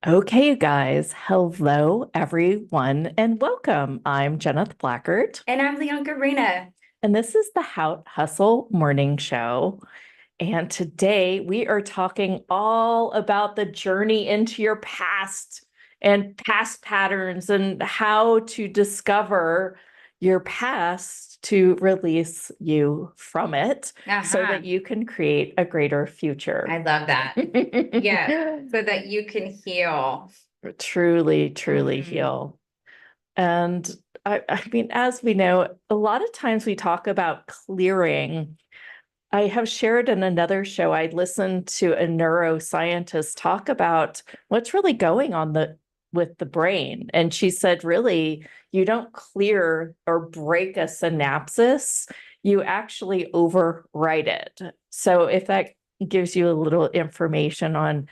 Okay, you guys. Hello, everyone, and welcome. I'm Jeneth Blackert, And I'm Leonka Rena. and this is the How Hustle Morning Show. And today we are talking all about the journey into your past and past patterns and how to discover your past to release you from it so Uh-huh. that you can create a greater future. I love that. Yeah. So that you can heal. Truly Mhm. heal. And I mean, as we know, a lot of times we talk about clearing. I have shared in another show, I listened to a neuroscientist talk about what's really going on with the brain. And she said, really, you don't clear or break a synapses, you actually overwrite it. So if that gives you a little information on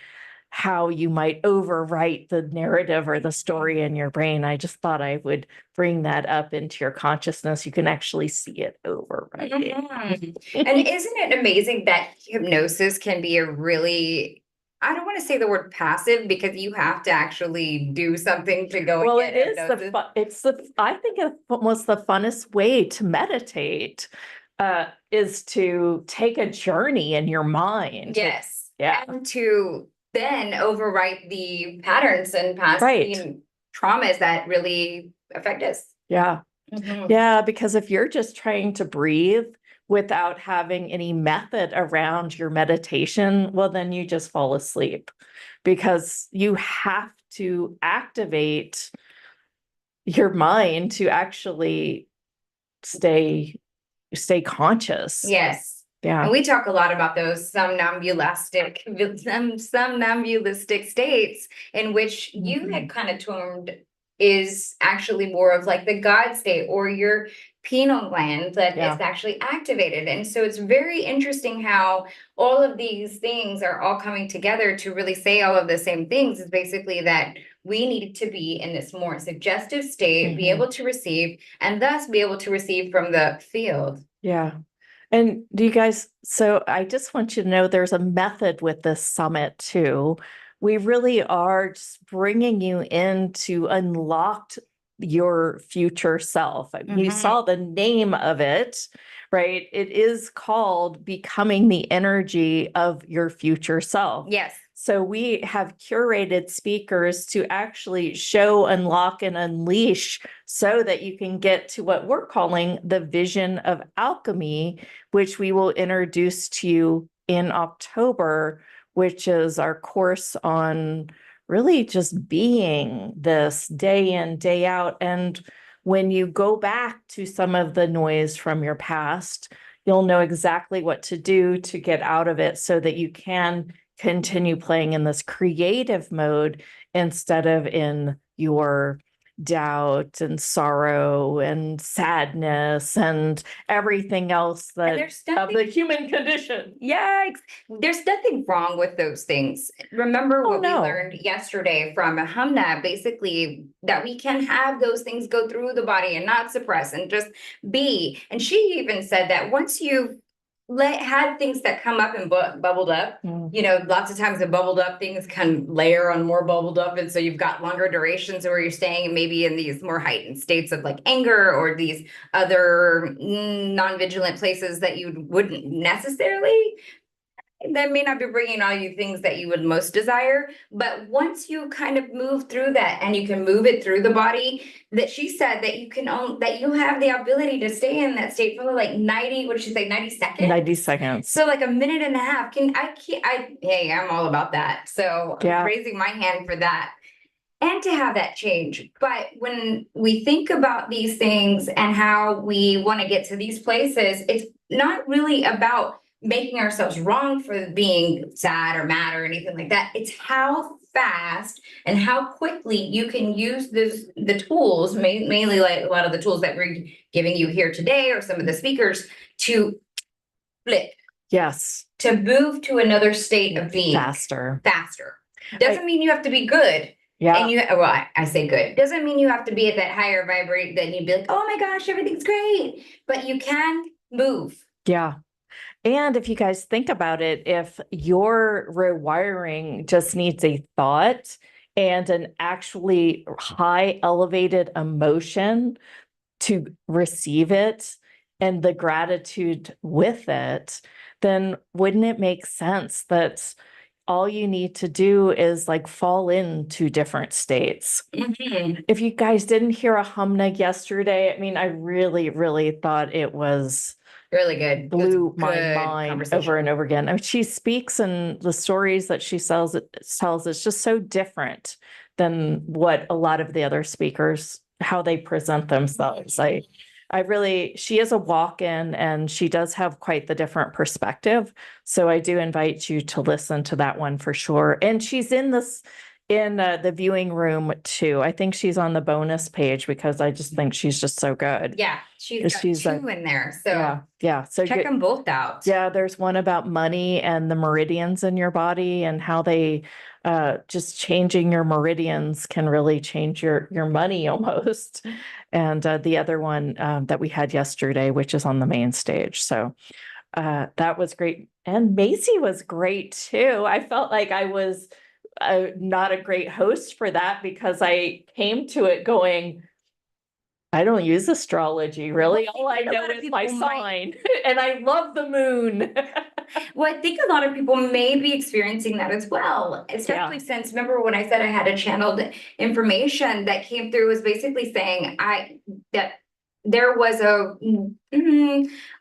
how you might overwrite the narrative or the story in your brain. I just thought I would bring that up into your consciousness. You can actually see it Mhm. overwriting. And isn't it amazing that hypnosis can be a really, I don't want to say the word passive because you have to actually do something to go and Well, get it is hypnosis. I think it's almost the funnest way to meditate is to take a journey in your mind. Yes. Yeah, And to then overwrite the patterns and past, right. traumas that really affect us. Yeah. Mhm. Yeah, because if you're just trying to breathe without having any method around your meditation, well, then you just fall asleep because you have to activate your mind to actually stay conscious. Yes. And Yeah. we talk a lot about those somnambulistic states in which you had Mhm. kind of termed is actually more of like the God state or your pineal gland that is Yeah. actually activated. And so it's very interesting how all of these things are all coming together to really say all of the same things is basically that we need to be in this more suggestive state, be Mhm. able to receive, and thus be able to receive from the field. Yeah. And do you guys, so I just want you to know there's a method with this summit too. We really are just bringing you in to unlock your future self. I mean, you Mhm. saw the name of it, right? It is called Becoming the Energy of Your Future Self. Yes. So we have curated speakers to actually show, unlock, and unleash so that you can get to what we're calling the vision of alchemy, which we will introduce to you in October, which is our course on really just being this day in, day out. And when you go back to some of the noise from your past, you'll know exactly what to do to get out of it so that you can continue playing in this creative mode instead of in your doubt and sorrow and sadness and everything else And that there's of nothing, the human condition. yeah, there's nothing wrong with those things. Remember Oh what we no. learned yesterday from Hamna, basically, that we can have those things go through the body and not suppress and just be. And she even said that once you've had things that come up and bubbled up, Mm. lots of times the bubbled up things can layer on more bubbled up. And so you've got longer durations where you're staying maybe in these more heightened states of like anger or these other non-vigilant places that you wouldn't necessarily, that may not be bringing all you things that you would most desire. But once you kind of move through that and you can move it through the body, that she said that you can own that you have the ability to stay in that state for like 90, what did she say, 90 seconds? 90 seconds. So like a minute and a half. Hey, I'm all about that. So I'm Yeah. raising my hand for that. And to have that change. But when we think about these things and how we want to get to these places, it's not really about making ourselves wrong for being sad or mad or anything like that. It's how fast and how quickly you can use the tools, mainly like a lot of the tools that we're giving you here today or some of the speakers to flip, Yes. to move to another state of being Faster. faster. Doesn't mean you have to be good. And Yeah. I say good. Doesn't mean you have to be at that higher vibrate that you'd be like, oh my gosh, everything's great. But you can move. Yeah. And if you guys think about it, if your rewiring just needs a thought and an actually high elevated emotion to receive it and the gratitude with it, then wouldn't it make sense that all you need to do is like fall into different states? Mhm. If you guys didn't hear a humna yesterday, I mean, I really, really thought it was Really good. It was blew my good mind conversation. over and over again. I mean, she speaks and the stories that she tells is just so different than what a lot of the other speakers, how they present themselves. I really, she is a walk-in and she does have quite the different perspective. So I do invite you to listen to that one for sure. And she's in the viewing room too. I think she's on the bonus page because I just think she's just so good. Yeah, she's got She's two a- in there. So Yeah. So check them both out. yeah, there's one about money and the meridians in your body and how they just changing your meridians can really change your money almost. And the other one that we had yesterday, which is on the main stage. So that was great. And Macy was great too. I felt like I was not a great host for that because I came to it going, I don't use astrology, really. All I A know lot of is my people might. sign, and I love the moon. Well, I think a lot of people may be experiencing that as well, especially since remember when I said I had a channeled information that came through was basically saying that there was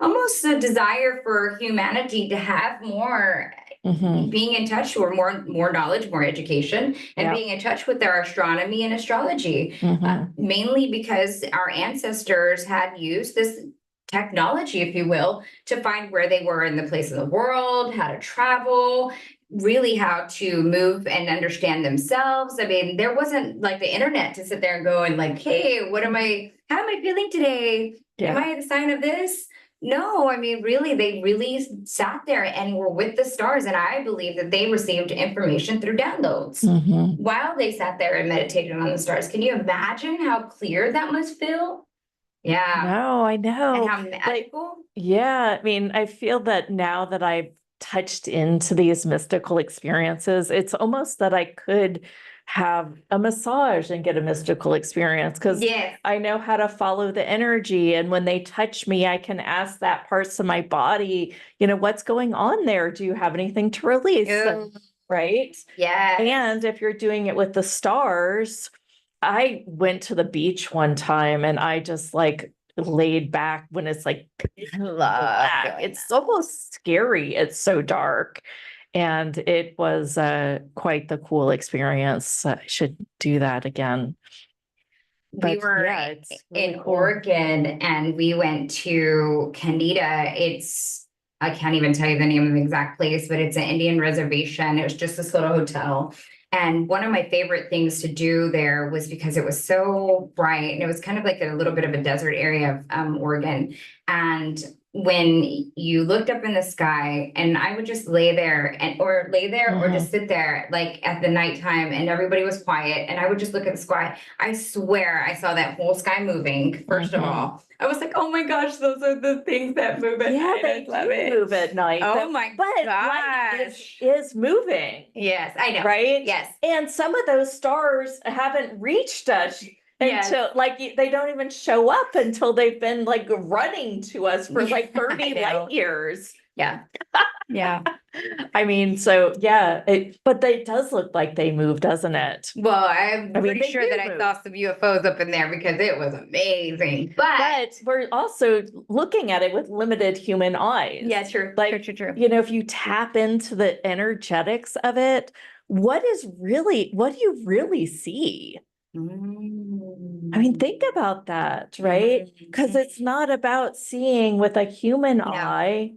almost a desire for humanity to have more Mhm. being in touch or more knowledge, more education, and Yeah. being in touch with their astronomy and astrology, Mhm. mainly because our ancestors had used this technology, if you will, to find where they were in the place in the world, how to travel, really how to move and understand themselves. I mean, there wasn't like the internet to sit there and go and like, hey, how am I feeling today? Am Yeah. I the sign of this? No, I mean, really, they really sat there and were with the stars. And I believe that they received information through downloads Mhm. while they sat there and meditated on the stars. Can you imagine how clear that must feel? Yeah. No, I And know. how magical? Yeah, I mean, I feel that now that I've touched into these mystical experiences, it's almost that I could have a massage and get a mystical experience because Yes. I know how to follow the energy. And when they touch me, I can ask that parts of my body, what's going on there? Do you have anything to release? Ooh, Right? yes. And if you're doing it with the stars, I went to the beach one time and I just like laid back when it's like Love black. doing It's almost scary. It's so dark. And it was quite the cool experience. I should do that again. We But were yeah, it's really in cool. Oregon and we went to Canada. I can't even tell you the name of the exact place, but it's an Indian reservation. It was just this little hotel. And one of my favorite things to do there was because it was so bright and it was kind of like a little bit of a desert area of Oregon. And when you looked up in the sky and I would just lay there or just sit there like at the nighttime and everybody was quiet and I would just look at the sky. I swear I saw that whole sky moving, first of all. I was like, oh my gosh, those are the things that move at night. They I love do it. move at night. Oh my but light gosh. is moving. Yes, I know. Right? Yes. And some of those stars haven't reached us Yes. until they don't even show up until they've been like running to us for like 30 I know. light years. Yeah. Yeah. I mean, so yeah, but it does look like they move, doesn't it? Well, I'm I mean, pretty they sure do that I move. saw some UFOs up in there because it was amazing. But we're also looking at it with limited human eyes. yeah, true. Like, True. if you tap into the energetics of it, what do you really see? I mean, think about that, right? Because it's not about seeing with a human eye.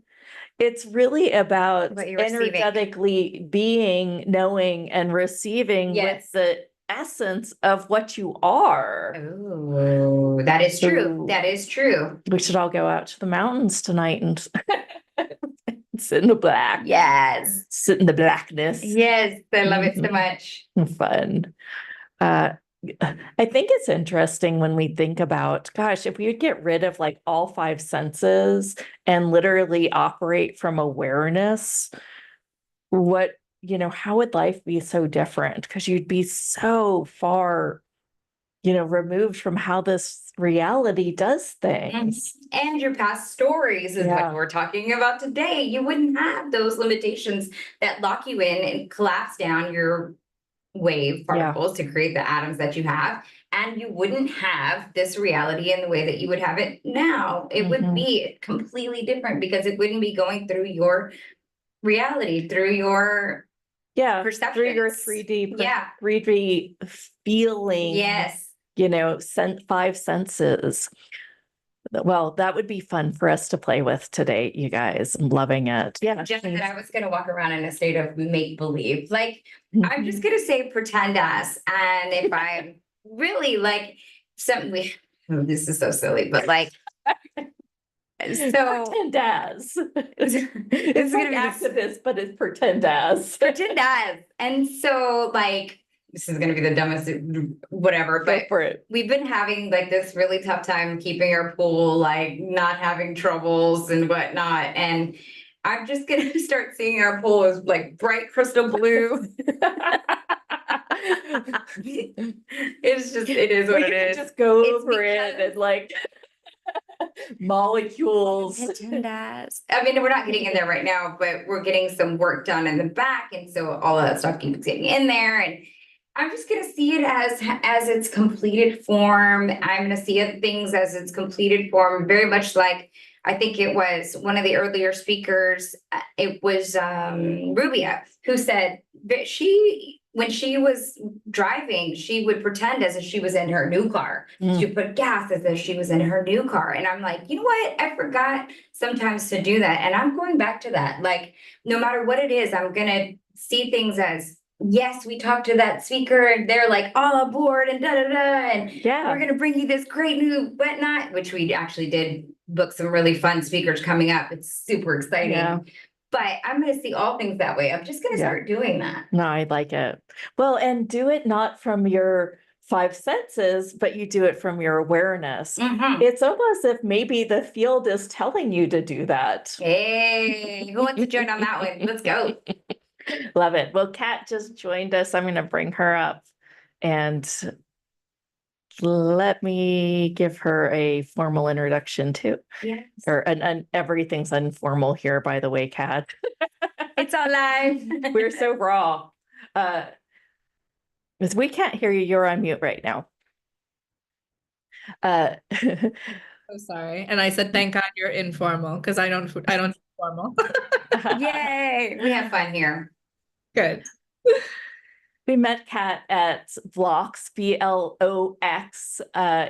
It's really about What you're receiving. energetically being, knowing, and receiving with the essence of what you are. Oh, that is true. Ooh. That is true. We should all go out to the mountains tonight and sit in the black. Yes. Sit in the blackness. Yes, I love it so much. Fun. I think it's interesting when we think about, gosh, if we would get rid of like all five senses and literally operate from awareness, what how would life be so different? Because you'd be so far, removed from how this reality does things. And your past stories is Yeah. what we're talking about today. You wouldn't have those limitations that lock you in and collapse down your wave particles to create the atoms that you have. And you wouldn't have this reality in the way that you would have it now. It would be completely different because it wouldn't be going through your reality, through your perceptions. Through your 3D, Yeah. 3D feeling. Yes. Five senses. Well, that would be fun for us to play with today, you guys. I'm loving it. Yeah. Just that I was going to walk around in a state of make believe. Like, I'm just going to say pretend as. And if I'm really like something, this is so silly, but like, so pretend as. It's like activist, but it's pretend as. Pretend as. And so like, this is going to be the dumbest whatever, but we've been having like this really tough time keeping our pool, like not having troubles and whatnot. And I'm just going to start seeing our pool as like bright crystal blue. It is what it is. Just go over it and like molecules. I mean, we're not getting in there right now, but we're getting some work done in the back. And so all of that stuff keeps getting in there. And I'm just going to see it as its completed form. I'm going to see things as its completed form, very much like, I think it was one of the earlier speakers. It was Rubia who said that when she was driving, she would pretend as if she was in her new car. She would put gas as if she was in her new car. And I'm like, you know what? I forgot sometimes to do that. And I'm going back to that. Like, no matter what it is, I'm going to see things as, yes, we talked to that speaker and they're like all aboard and and we're going to bring you this great new whatnot, which we actually did book some really fun speakers coming up. It's super exciting. Yeah. But I'm going to see all things that way. I'm just going to start doing that. No, I like it. Well, and do it not from your five senses, but you do it from your awareness. It's almost as if maybe the field is telling you to do that. Hey, who wants to join on that one? Let's go. Love it. Well, Kat just joined us. I'm going to bring her up and let me give her a formal introduction too. Yes. And everything's informal here, by the way, Kat. It's all live. We're so raw. Because we can't hear you. You're on mute right now. So sorry. And I said, thank God you're informal because I don't formal. Yay. We have fun here. Good. We met Kat at Vlox, VLOX.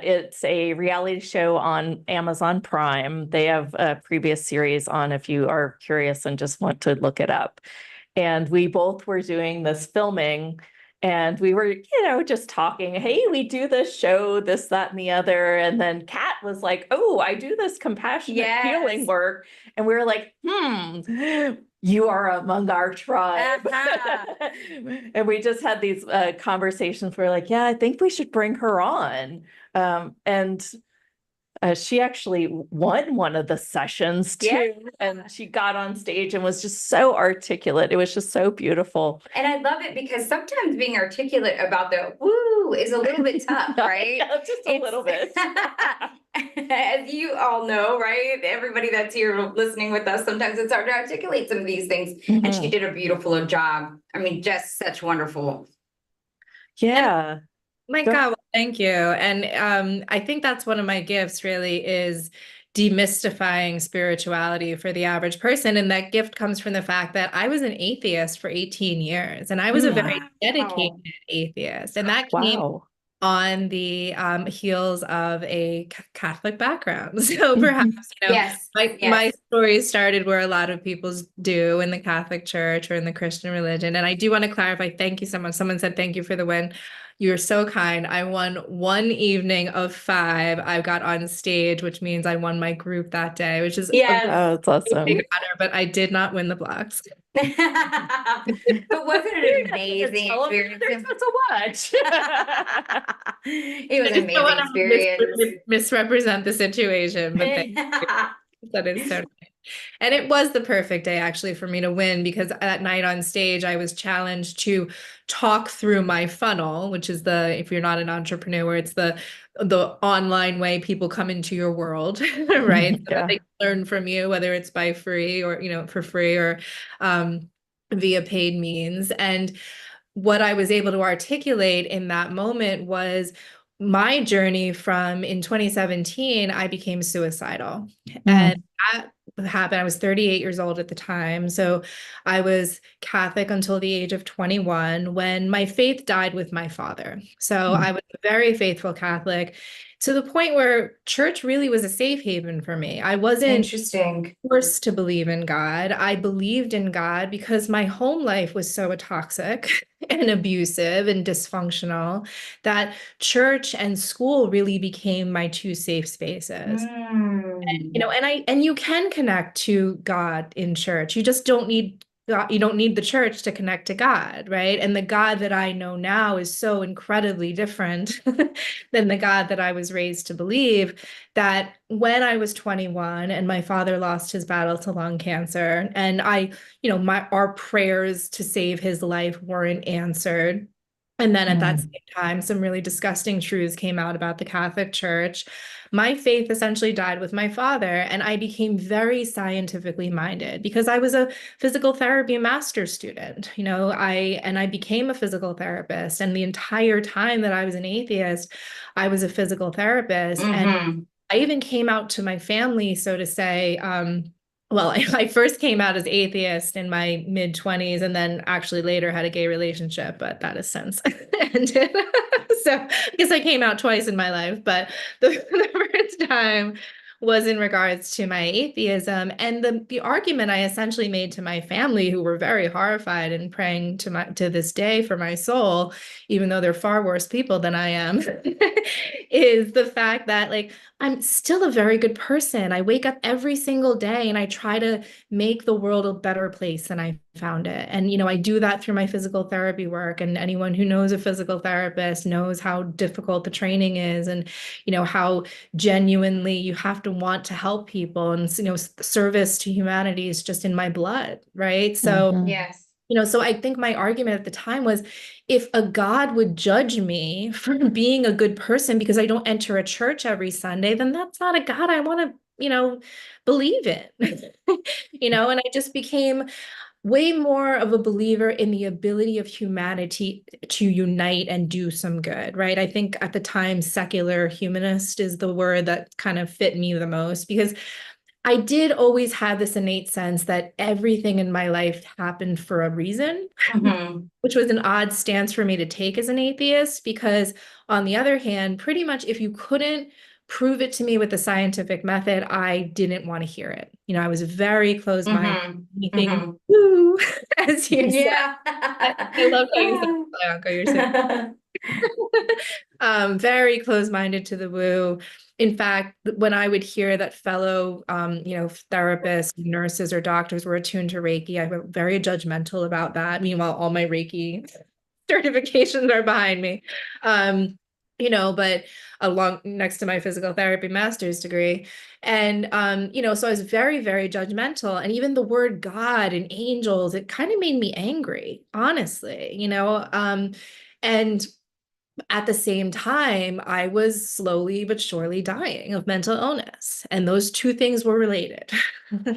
It's a reality show on Amazon Prime. They have a previous series on if you are curious and just want to look it up. And we both were doing this filming and we were, just talking, hey, we do this show, this, that, and the other. And then Kat was like, oh, I do this compassionate healing work. And we were like, you are among our tribe. And we just had these conversations. We're like, yeah, I think we should bring her on. And she actually won one of the sessions too. And she got on stage and was just so articulate. It was just so beautiful. And I love it because sometimes being articulate about the woo is a little bit tough, right? Just a little bit. As you all know, right? Everybody that's here listening with us, sometimes it's hard to articulate some of these things. And she did a beautiful job. I mean, just such wonderful. Yeah. My God, well, thank you. And I think that's one of my gifts really is demystifying spirituality for the average person. And that gift comes from the fact that I was an atheist for 18 years and I was a very dedicated atheist. And that came on the heels of a Catholic background. So perhaps, my story started where a lot of people's do in the Catholic Church or in the Christian religion. And I do want to clarify, thank you so much. Someone said, thank you for the win. You're so kind. I won one evening of 5. I got on stage, which means I won my group that day, which is it's awesome. Big honor, but I did not win the blocks. But wasn't it an amazing experience? To watch. It was an amazing experience. Misrepresent the situation, but that is so nice. And it was the perfect day actually for me to win, because that night on stage, I was challenged to talk through my funnel, which is if you're not an entrepreneur, it's the online way people come into your world, right? So that Yeah. they can learn from you, whether it's by free or, for free, or via paid means. And what I was able to articulate in that moment was my journey from, in 2017, I became suicidal. And that happened. I was 38 years old at the time. So I was Catholic until the age of 21 when my faith died with my father. So I was a very faithful Catholic, to the point where church really was a safe haven for me. I wasn't Interesting. forced to believe in God. I believed in God because my home life was so toxic and abusive and dysfunctional that church and school really became my two safe spaces. Mm. And you can connect to God in church. You just don't need God, you don't need the church to connect to God, right? And the God that I know now is so incredibly different than the God that I was raised to believe, that when I was 21 and my father lost his battle to lung cancer, and our prayers to save his life weren't answered. And then at that same time, some really disgusting truths came out about the Catholic Church. My faith essentially died with my father, and I became very scientifically minded because I was a physical therapy master's student. I became a physical therapist, and the entire time that I was an atheist, I was a physical therapist. And Mm-hmm. I even came out to my family, so to say. I first came out as atheist in my mid-20s, and then actually later had a gay relationship, but that has since ended. So I guess I came out twice in my life, but the first time was in regards to my atheism. And the argument I essentially made to my family, who were very horrified and praying to this day for my soul, even though they're far worse people than I am, is the fact that, like, I'm still a very good person. I wake up every single day and I try to make the world a better place than I found it. And, I do that through my physical therapy work. And anyone who knows a physical therapist knows how difficult the training is, and, how genuinely you have to want to help people. And, service to humanity is just in my blood, right? So, Yes. so I think my argument at the time was, if a God would judge me for being a good person because I don't enter a church every Sunday, then that's not a God I want to, believe in. And I just became way more of a believer in the ability of humanity to unite and do some good, right? I think at the time, secular humanist is the word that kind of fit me the most, because I did always have this innate sense that everything in my life happened for a reason, Mm-hmm. which was an odd stance for me to take as an atheist, because on the other hand, pretty much if you couldn't prove it to me with the scientific method, I didn't want to hear it. I was very closed-minded. Mm-hmm. Anything Mm-hmm. woo, as you said. Yeah. I love how you said, Uncle, you're so very closed-minded to the woo. In fact, when I would hear that fellow, therapists, nurses, or doctors were attuned to Reiki, I was very judgmental about that. Meanwhile, all my Reiki certifications are behind me. But along next to my physical therapy master's degree. And, so I was very, very judgmental. And even the word God and angels, it kind of made me angry, honestly, and at the same time, I was slowly but surely dying of mental illness. And those two things were related,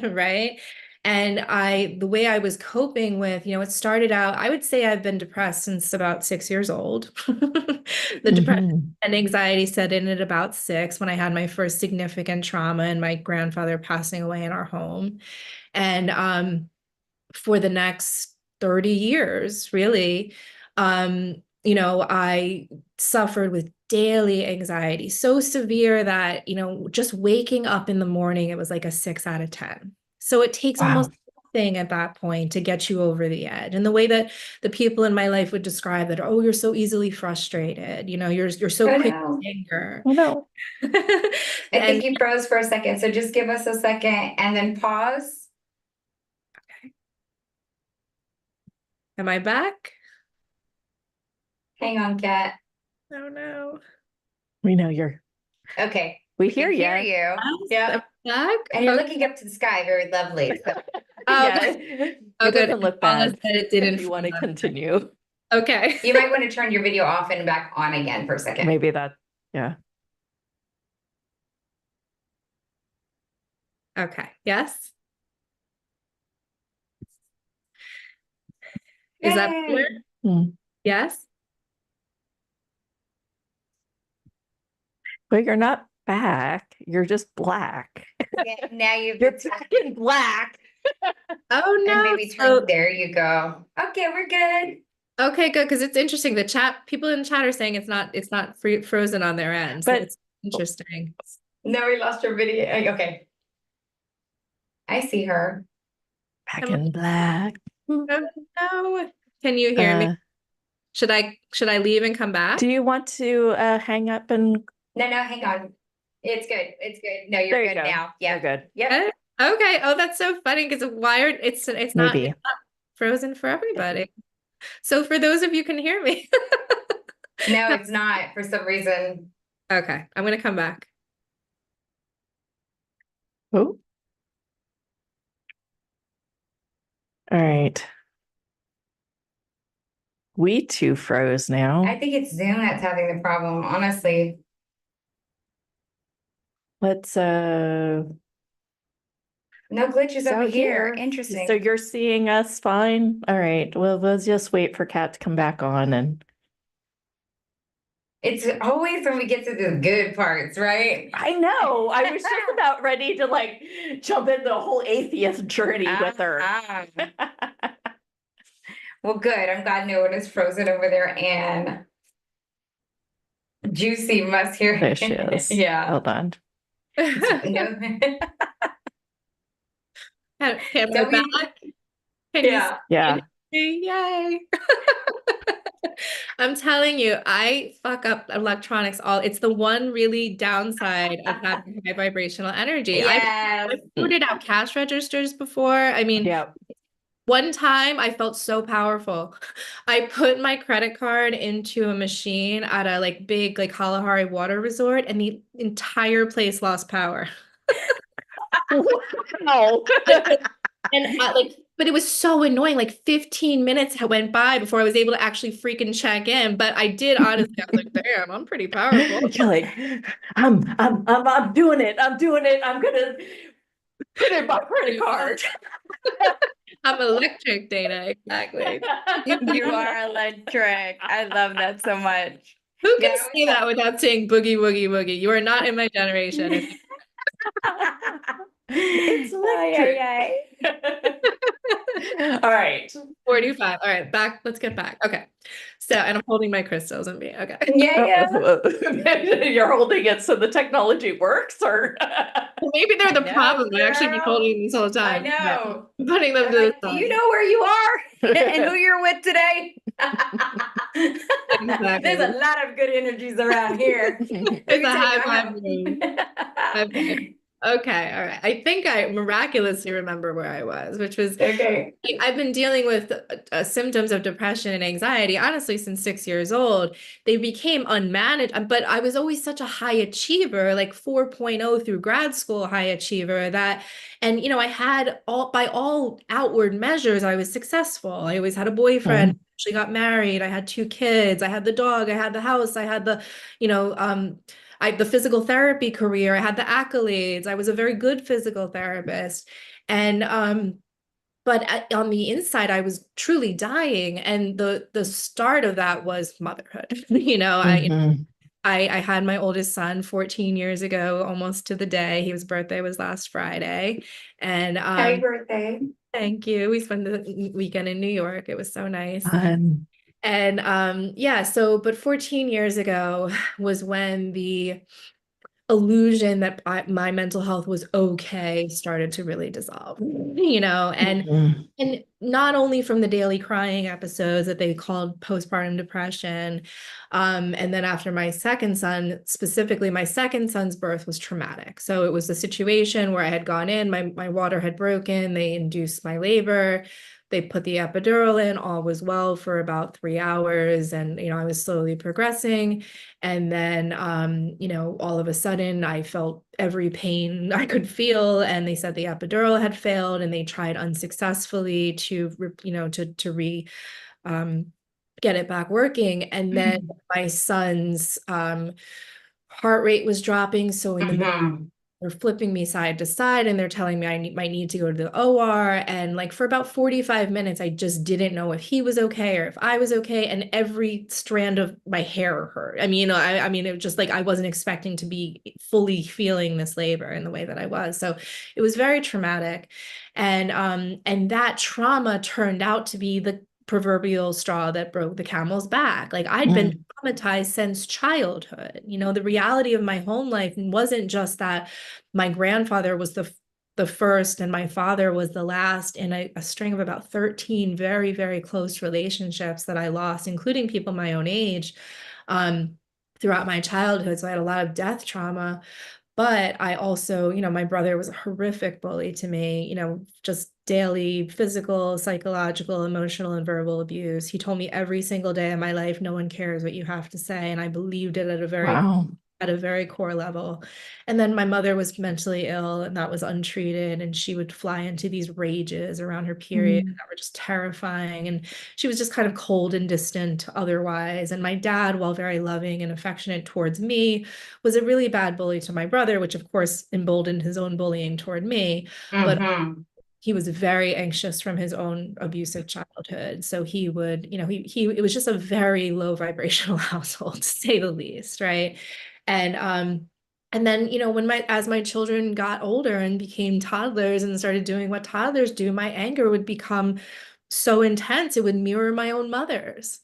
right? And the way I was coping with, it started out, I would say I've been depressed since about 6 years old. The depression and anxiety set in at about 6, when I had my first significant trauma and my grandfather passing away in our home. And for the next 30 years, really, I suffered with daily anxiety, so severe that, just waking up in the morning, it was like a 6 out of 10. So it takes almost nothing at that point to get you over the edge. And the way that the people in my life would describe that, oh, you're so easily frustrated, you're so I quick know. to anger. I know. I And think you froze for a second, so just give us a second and then pause. am I back? Hang on, Kat. Oh no. We know you're. Okay. We We hear can you. hear you. Yeah. back? And you're looking up to the sky, very lovely. So. Yeah, It it good. doesn't look Paula bad said it didn't if you want to froze. continue. Okay. You might want to turn your video off and back on again for a second. Maybe that, yeah. Okay. Yes. Is that better? Hmm. Yes. But you're not back. You're just black. Yeah, now you've You're back in black. Oh and no. maybe So, turn. There you go. Okay, we're good. okay, good. Because it's interesting. The chat, people in the chat are saying it's not frozen on their end. So But- it's interesting. No, we lost our video. Okay. I see her. Back in black. Oh, no. Can you hear me? Should I leave and come back? Do you want to hang up and No, hang on. It's good. It's good. No, There you're you good go. now. you're Yeah. good? Yep. Okay. Oh, that's so funny because wired. It's not Maybe. frozen for everybody. So for those of you who can hear me. No, it's not for some reason. Okay, I'm gonna come back. Oh. All right. We too froze now. I think it's Zoom that's having the problem, honestly. Let's No glitches so over here. here. Interesting. So you're seeing us fine? All right. Well, we'll just wait for Kat to come back on and It's always when we get to the good parts, right? I know. I was just about ready to like jump into the whole atheist journey with her. Well, good. I'm glad no one is frozen over there. And Juicy must hear. There she is. Yeah. Hold on. No. Can So we back? Can you Yeah. Yeah. see? Yay. I'm telling you, I fuck up electronics it's the one really downside of having high vibrational energy. Yes. I've sorted out cash registers before. I mean, Yeah. one time I felt so powerful. I put my credit card into a machine at a like big like Kalahari water resort and the entire place lost power. No. And but it was so annoying. Like 15 minutes went by before I was able to actually freaking check in. But I did honestly, I was like, damn, I'm pretty powerful. You're like, I'm doing it. I'm doing it. I'm gonna put in my credit card. I'm electric, Dana. Exactly. You are electric. I love that so much. Who can Yeah, say that without saying boogie, woogie, woogie? You are not in my generation. It's electric. All right. 45. All right, back. Let's get back. Okay. So, and I'm holding my crystals and being okay. Yeah. You're holding it so the technology works, or Well, maybe they're the I know, problem. I actually been girl. holding these all the I time. know. I'm putting them I'm to the like, do you side. know where you are and who you're with today? Exactly. There's a lot of good energies around here. There's a high vibe room. Okay. Okay. All right. I think I miraculously remember where I was, which was Okay. I've been dealing with symptoms of depression and anxiety, honestly, since 6 years old. They became unmanaged, but I was always such a high achiever, like 4.0 through grad school high achiever and I had by all outward measures, I was successful. I always had a boyfriend, actually got married. I had 2 kids. I had the dog. I had the house. I had the, the physical therapy career. I had the accolades. I was a very good physical therapist. And, but on the inside, I was truly dying. And the start of that was motherhood. I had my oldest son 14 years ago, almost to the day. His birthday was last Friday. And Happy birthday. thank you. We spent the weekend in New York. It was so nice. Um, And but 14 years ago was when the illusion that my mental health was okay started to really dissolve, and not only from the daily crying episodes that they called postpartum depression. And then after my second son, specifically my second son's birth was traumatic. So it was a situation where I had gone in, my water had broken, they induced my labor. They put the epidural in, all was well for about 3 hours. And, I was slowly progressing. And then, all of a sudden I felt every pain I could feel, and they said the epidural had failed, and they tried unsuccessfully to get it back working. And then my son's heart rate was dropping, so in the middle, they're flipping me side to side, and they're telling me I might need to go to the OR. And like for about 45 minutes, I just didn't know if he was okay or if I was okay. And every strand of my hair hurt. I mean, I mean, it was just like I wasn't expecting to be fully feeling this labor in the way that I was. So it was very traumatic. And that trauma turned out to be the proverbial straw that broke the camel's back. Like I'd been traumatized since childhood. You know, the reality of my home life wasn't just that my grandfather was the first and my father was the last in a string of about 13 very, very close relationships that I lost, including people my own age, throughout my childhood. So I had a lot of death trauma. But I also, you know, my brother was a horrific bully to me, you know, just daily physical, psychological, emotional, and verbal abuse. He told me every single day of my life, no one cares what you have to say. And I believed it at a very core level. And then my mother was mentally ill, and that was untreated. And she would fly into these rages around her period that were just terrifying. And she was just kind of cold and distant otherwise. And my dad, while very loving and affectionate towards me, was a really bad bully to my brother, which of course emboldened his own bullying toward me. But he was very anxious from his own abusive childhood. So he would, you know, it was just a very low vibrational household, to say the least, right? And then, you know, as my children got older and became toddlers and started doing what toddlers do, my anger would become so intense, it would mirror my own mother's.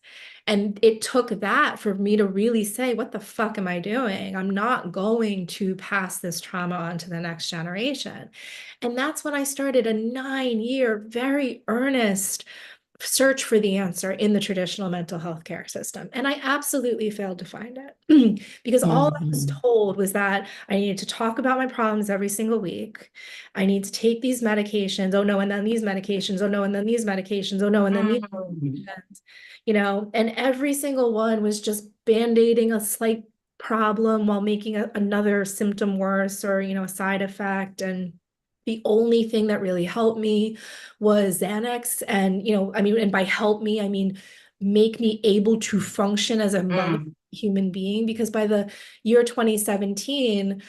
And it took that for me to really say, what the fuck am I doing? I'm not going to pass this trauma on to the next generation. And that's when I started a 9-year, very earnest search for the answer in the traditional mental health care system. And I absolutely failed to find it because all I was told was that I needed to talk about my problems every single week. I need to take these medications. Oh no, and then these medications. Oh no, and then these medications. Oh no, and then these medications. You know, and every single one was just band-aiding a slight problem while making another symptom worse, or, you know, a side effect. And the only thing that really helped me was Xanax. And, you know, I mean, and by help me, I mean, make me able to function as a mother, human being, because by the year 2017,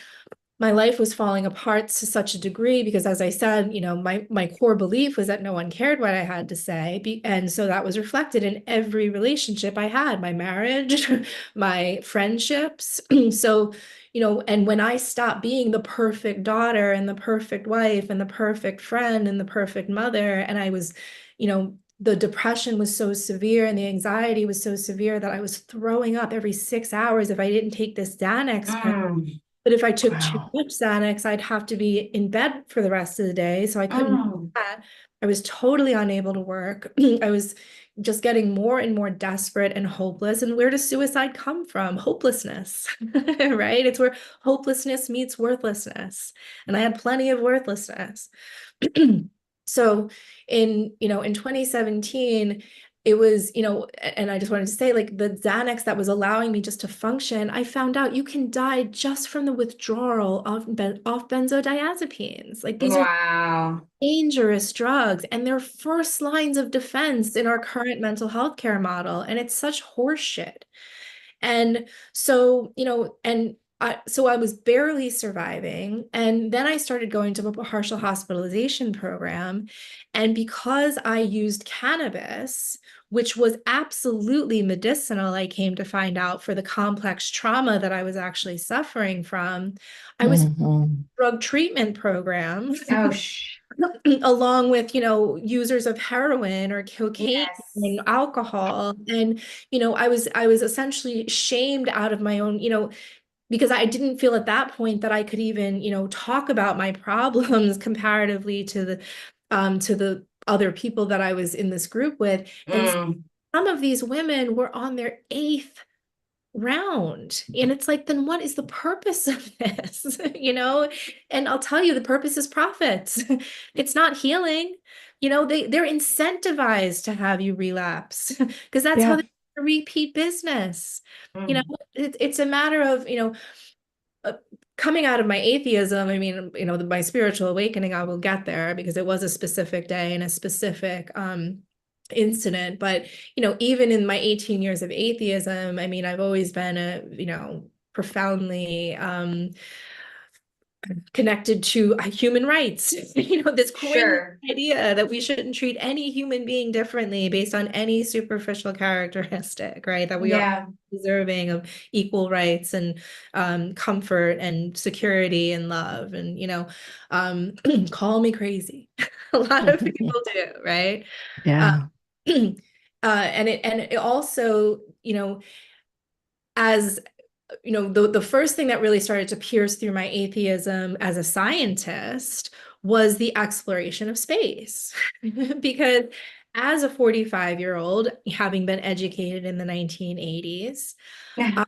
my life was falling apart to such a degree because, as I said, you know, my core belief was that no one cared what I had to say. And so that was reflected in every relationship I had, my marriage, my friendships. So, you know, and when I stopped being the perfect daughter and the perfect wife and the perfect friend and the perfect mother, and I was, you know, the depression was so severe and the anxiety was so severe that I was throwing up every 6 hours if I didn't take this Xanax pill. But if I took too much Xanax, I'd have to be in bed for the rest of the day. So I couldn't do that. I was totally unable to work. I was just getting more and more desperate and hopeless. And where does suicide come from? Hopelessness, right? It's where hopelessness meets worthlessness. And I had plenty of worthlessness. So in 2017, it was, you know, and I just wanted to say, like, the Xanax that was allowing me just to function, I found out you can die just from the withdrawal of off benzodiazepines. Like, these are dangerous drugs, and they're first lines of defense in our current mental health care model. And it's such horseshit. And so, you know, so I was barely surviving. And then I started going to a partial hospitalization program. And because I used cannabis, which was absolutely medicinal, I came to find out, for the complex trauma that I was actually suffering from, I was in a drug treatment program. Along with, you know, users of heroin or cocaine and alcohol. And, you know, I was essentially shamed out of my own, you know, because I didn't feel at that point that I could even, you know, talk about my problems comparatively to the other people that I was in this group with. And some of these women were on their 8th round. And it's like, then what is the purpose of this? You know, and I'll tell you, the purpose is profits. It's not healing. You know, they're incentivized to have you relapse because that's how they repeat business. You know, it's a matter of, you know, coming out of my atheism, I mean, you know, my spiritual awakening, I will get there because it was a specific day and a specific incident. But, you know, even in my 18 years of atheism, I mean, I've always been a, you know, profoundly connected to human rights. You know, this quaint Sure. idea that we shouldn't treat any human being differently based on any superficial characteristic, right? That we are Yeah. deserving of equal rights and comfort and security and love. And, you know, call me crazy. A lot of people do, right? Yeah. And it also, you know, as you know, the first thing that really started to pierce through my atheism as a scientist was the exploration of space. Because as a 45-year-old, having been educated in the 1980s, I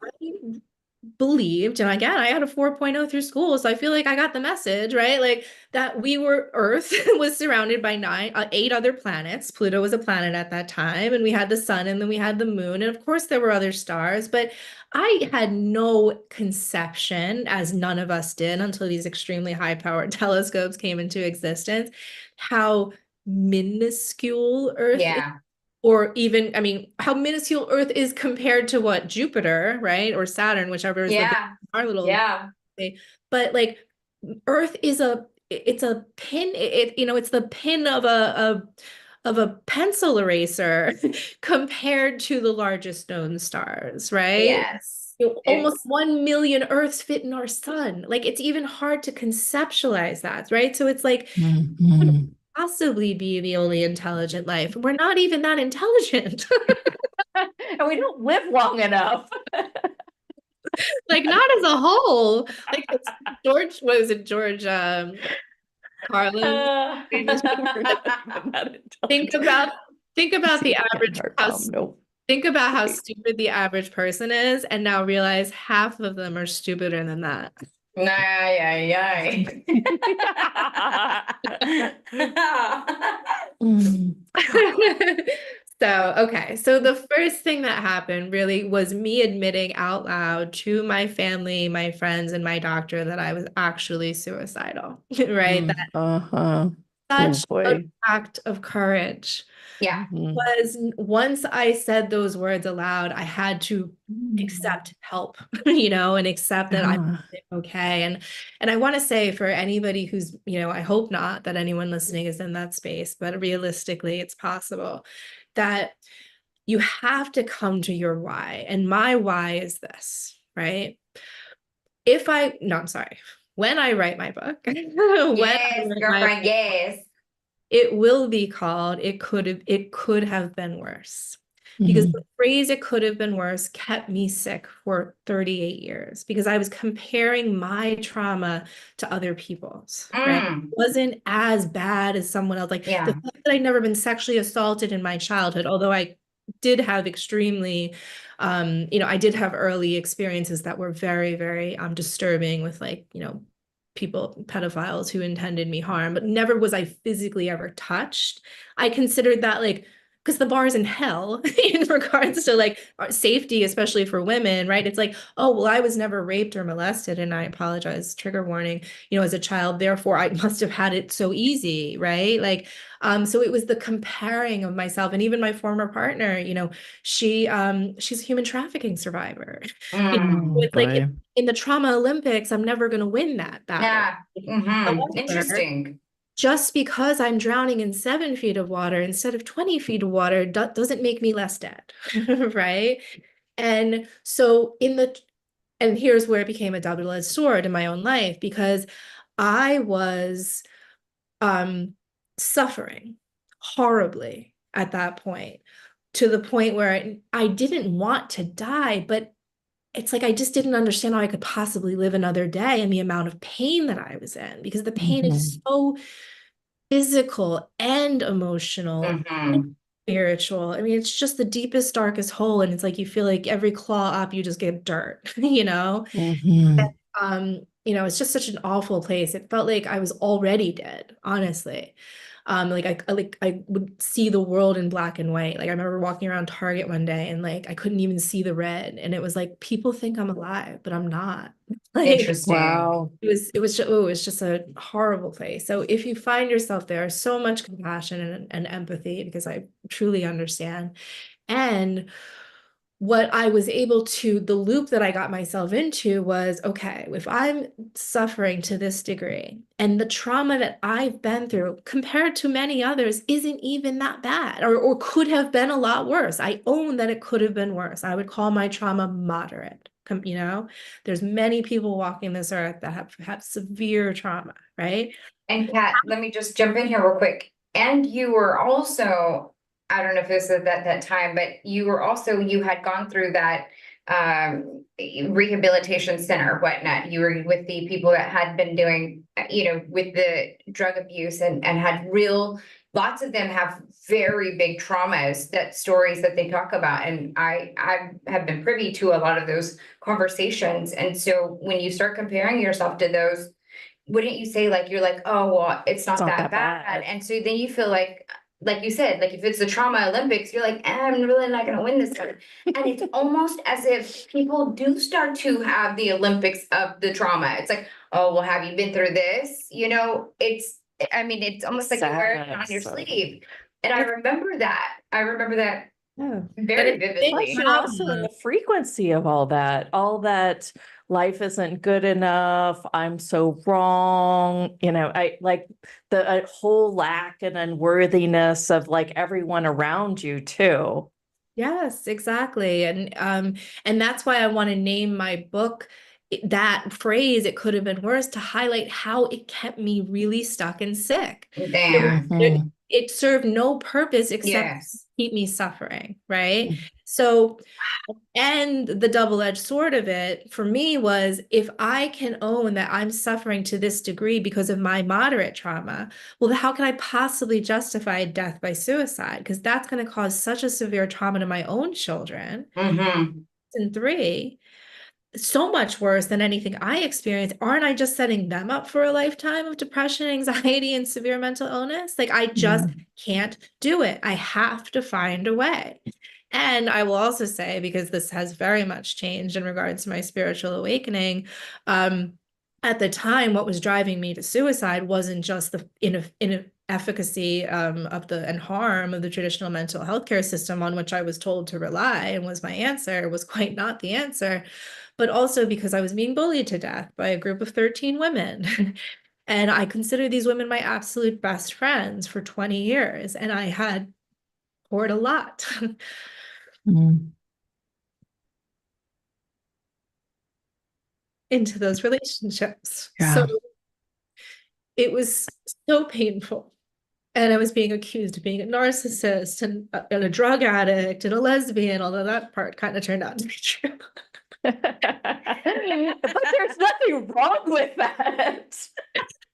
believed, and again, I had a 4.0 through school, so I feel like I got the message, right? Like that we were, Earth was surrounded by 8 other planets. Pluto was a planet at that time, and we had the sun, and then we had the moon, and of course there were other stars, but I had no conception, as none of us did until these extremely high-powered telescopes came into existence, how minuscule Earth is, Yeah. or even, I mean, how minuscule Earth is compared to what, Jupiter, right? Or Saturn, whichever is Yeah. our little, Yeah. but like Earth is it's a pin, you know, it's the pin of a pencil eraser compared to the largest known stars, right? Yes. You know, almost It's 1 million Earths fit in our sun. Like it's even hard to conceptualize that, right? So it's like, Mhm. possibly be the only intelligent life. We're not even that intelligent. And we don't live long enough. Like not as a whole. Like it's George, what was it, George Carlin? Think about the average Nope. think about how stupid the average person is, and now realize half of them are stupider than that. Ay, Mm. So, okay. So the first thing that happened really was me admitting out loud to my family, my friends, and my doctor that I was actually suicidal, right? That Uh-huh. Oh such an boy. act of courage Yeah. Mhm. was, once I said those words aloud, I had to accept help, you know, and accept that I'm Uh, okay. And I want to say, for anybody who's, you know, I hope not that anyone listening is in that space, but realistically, it's possible that you have to come to your why. And my why is this, right? No, I'm sorry. When I write my book, when I Yes, write my girlfriend, yes. it will be called "It Could Have Been Worse." Because the phrase "it could have been worse" kept me sick for 38 years, because I was comparing my trauma to other people's, right? It wasn't as bad as someone else. Like the Yeah. fact that I'd never been sexually assaulted in my childhood, although I did have extremely, you know, I did have early experiences that were very, very disturbing with, like, you know, people, pedophiles who intended me harm, but never was I physically ever touched. I considered that, like, because the bar's in hell in regards to like safety, especially for women, right? It's like, oh, well, I was never raped or molested, and I apologize, trigger warning, you know, as a child, therefore I must have had it so easy, right? Like, so it was the comparing of myself. And even my former partner, you know, she's a human trafficking survivor. You know, oh it's like boy. in the trauma Olympics, I'm never going to win that battle. Yeah. However, Interesting. just because I'm drowning in 7 feet of water instead of 20 feet of water doesn't make me less dead, right? And so and here's where it became a double-edged sword in my own life, because I was suffering horribly at that point, to the point where I didn't want to die, but it's like I just didn't understand how I could possibly live another day, and the amount of pain that I was in, because the pain is so physical and emotional and spiritual. I mean, it's just the deepest, darkest hole, and it's like you feel like every claw up, you just get dirt, you know? You know, it's just such an awful place. It felt like I was already dead, honestly. I would see the world in black and white. Like I remember walking around Target one day and like I couldn't even see the red. And it was like, people think I'm alive, but I'm not. Like Interesting. Wow. it was just a horrible place. So if you find yourself there, so much compassion and empathy, because I truly understand. And what I was able to, the loop that I got myself into was, okay, if I'm suffering to this degree and the trauma that I've been through compared to many others isn't even that bad, or could have been a lot worse. I own that it could have been worse. I would call my trauma moderate. You know, there's many people walking this earth that have severe trauma, right? And Kat, let me just jump in here real quick. And you were also, I don't know if this is at that time, but you were also, you had gone through that rehabilitation center, whatnot. You were with the people that had been doing, with the drug abuse and had lots of them have very big traumas, that stories that they talk about. And I have been privy to a lot of those conversations. And so when you start comparing yourself to those, wouldn't you say like, you're like, oh, well, it's not that bad. And so then you feel like you said, like if it's the trauma Olympics, you're like, I'm really not going to win this one. And it's almost as if people do start to have the Olympics of the trauma. It's like, oh, well, have you been through this? It's almost like you wear it on your sleeve. And I remember that. Yeah. Very vividly. Plus, you're also in the frequency of all that life isn't good enough. I'm so wrong. I like the whole lack and unworthiness of like everyone around you too. Yes, exactly. And that's why I want to name my book that phrase, "It could have been worse," to highlight how it kept me really stuck and sick. Damn. It served no purpose except to keep me suffering, right? So, and the double-edged sword of it for me was, if I can own that I'm suffering to this degree because of my moderate trauma, well, how can I possibly justify death by suicide? Because that's going to cause such a severe trauma to my own children. And 3, so much worse than anything I experienced. Aren't I just setting them up for a lifetime of depression, anxiety, and severe mental illness? Like I just can't do it. I have to find a way. And I will also say, because this has very much changed in regards to my spiritual awakening, at the time, what was driving me to suicide wasn't just the inefficacy and harm of the traditional mental health care system on which I was told to rely and was my answer, was quite not the answer, but also because I was being bullied to death by a group of 13 women. And I consider these women my absolute best friends for 20 years. And I had poured a lot. Into those relationships. So it was so painful. And I was being accused of being a narcissist and a drug addict and a lesbian, although that part kind of turned out to be true. But there's nothing wrong with that.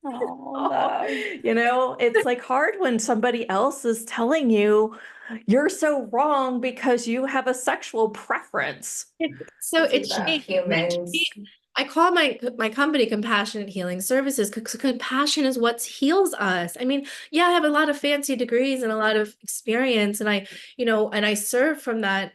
Oh, no. It's like hard when somebody else is telling you you're so wrong because you have a sexual preference. So it's humans. I call my company Compassionate Healing Services, because compassion is what heals us. I mean, yeah, I have a lot of fancy degrees and a lot of experience, and I serve from that,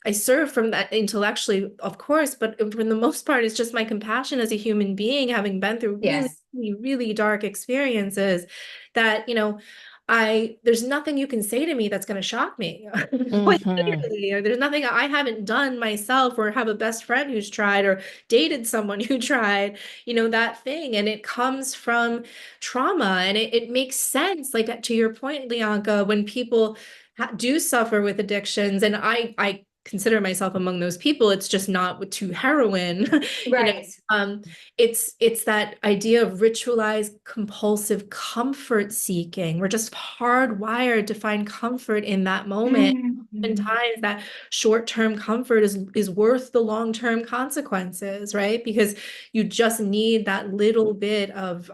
I serve from that intellectually, of course, but for the most part, it's just my compassion as a human being, having been through really, really dark experiences that, there's nothing you can say to me that's going to shock me. Quite literally, or there's nothing I haven't done myself, or have a best friend who's tried, or dated someone who tried, that thing. And it comes from trauma, and it makes sense. Like to your point, Leonka, when people do suffer with addictions, and I consider myself among those people, it's just not to heroin. Right. It's that idea of ritualized compulsive comfort seeking. We're just hardwired to find comfort in that moment. And times that short-term comfort is worth the long-term consequences, right? Because you just need that little bit of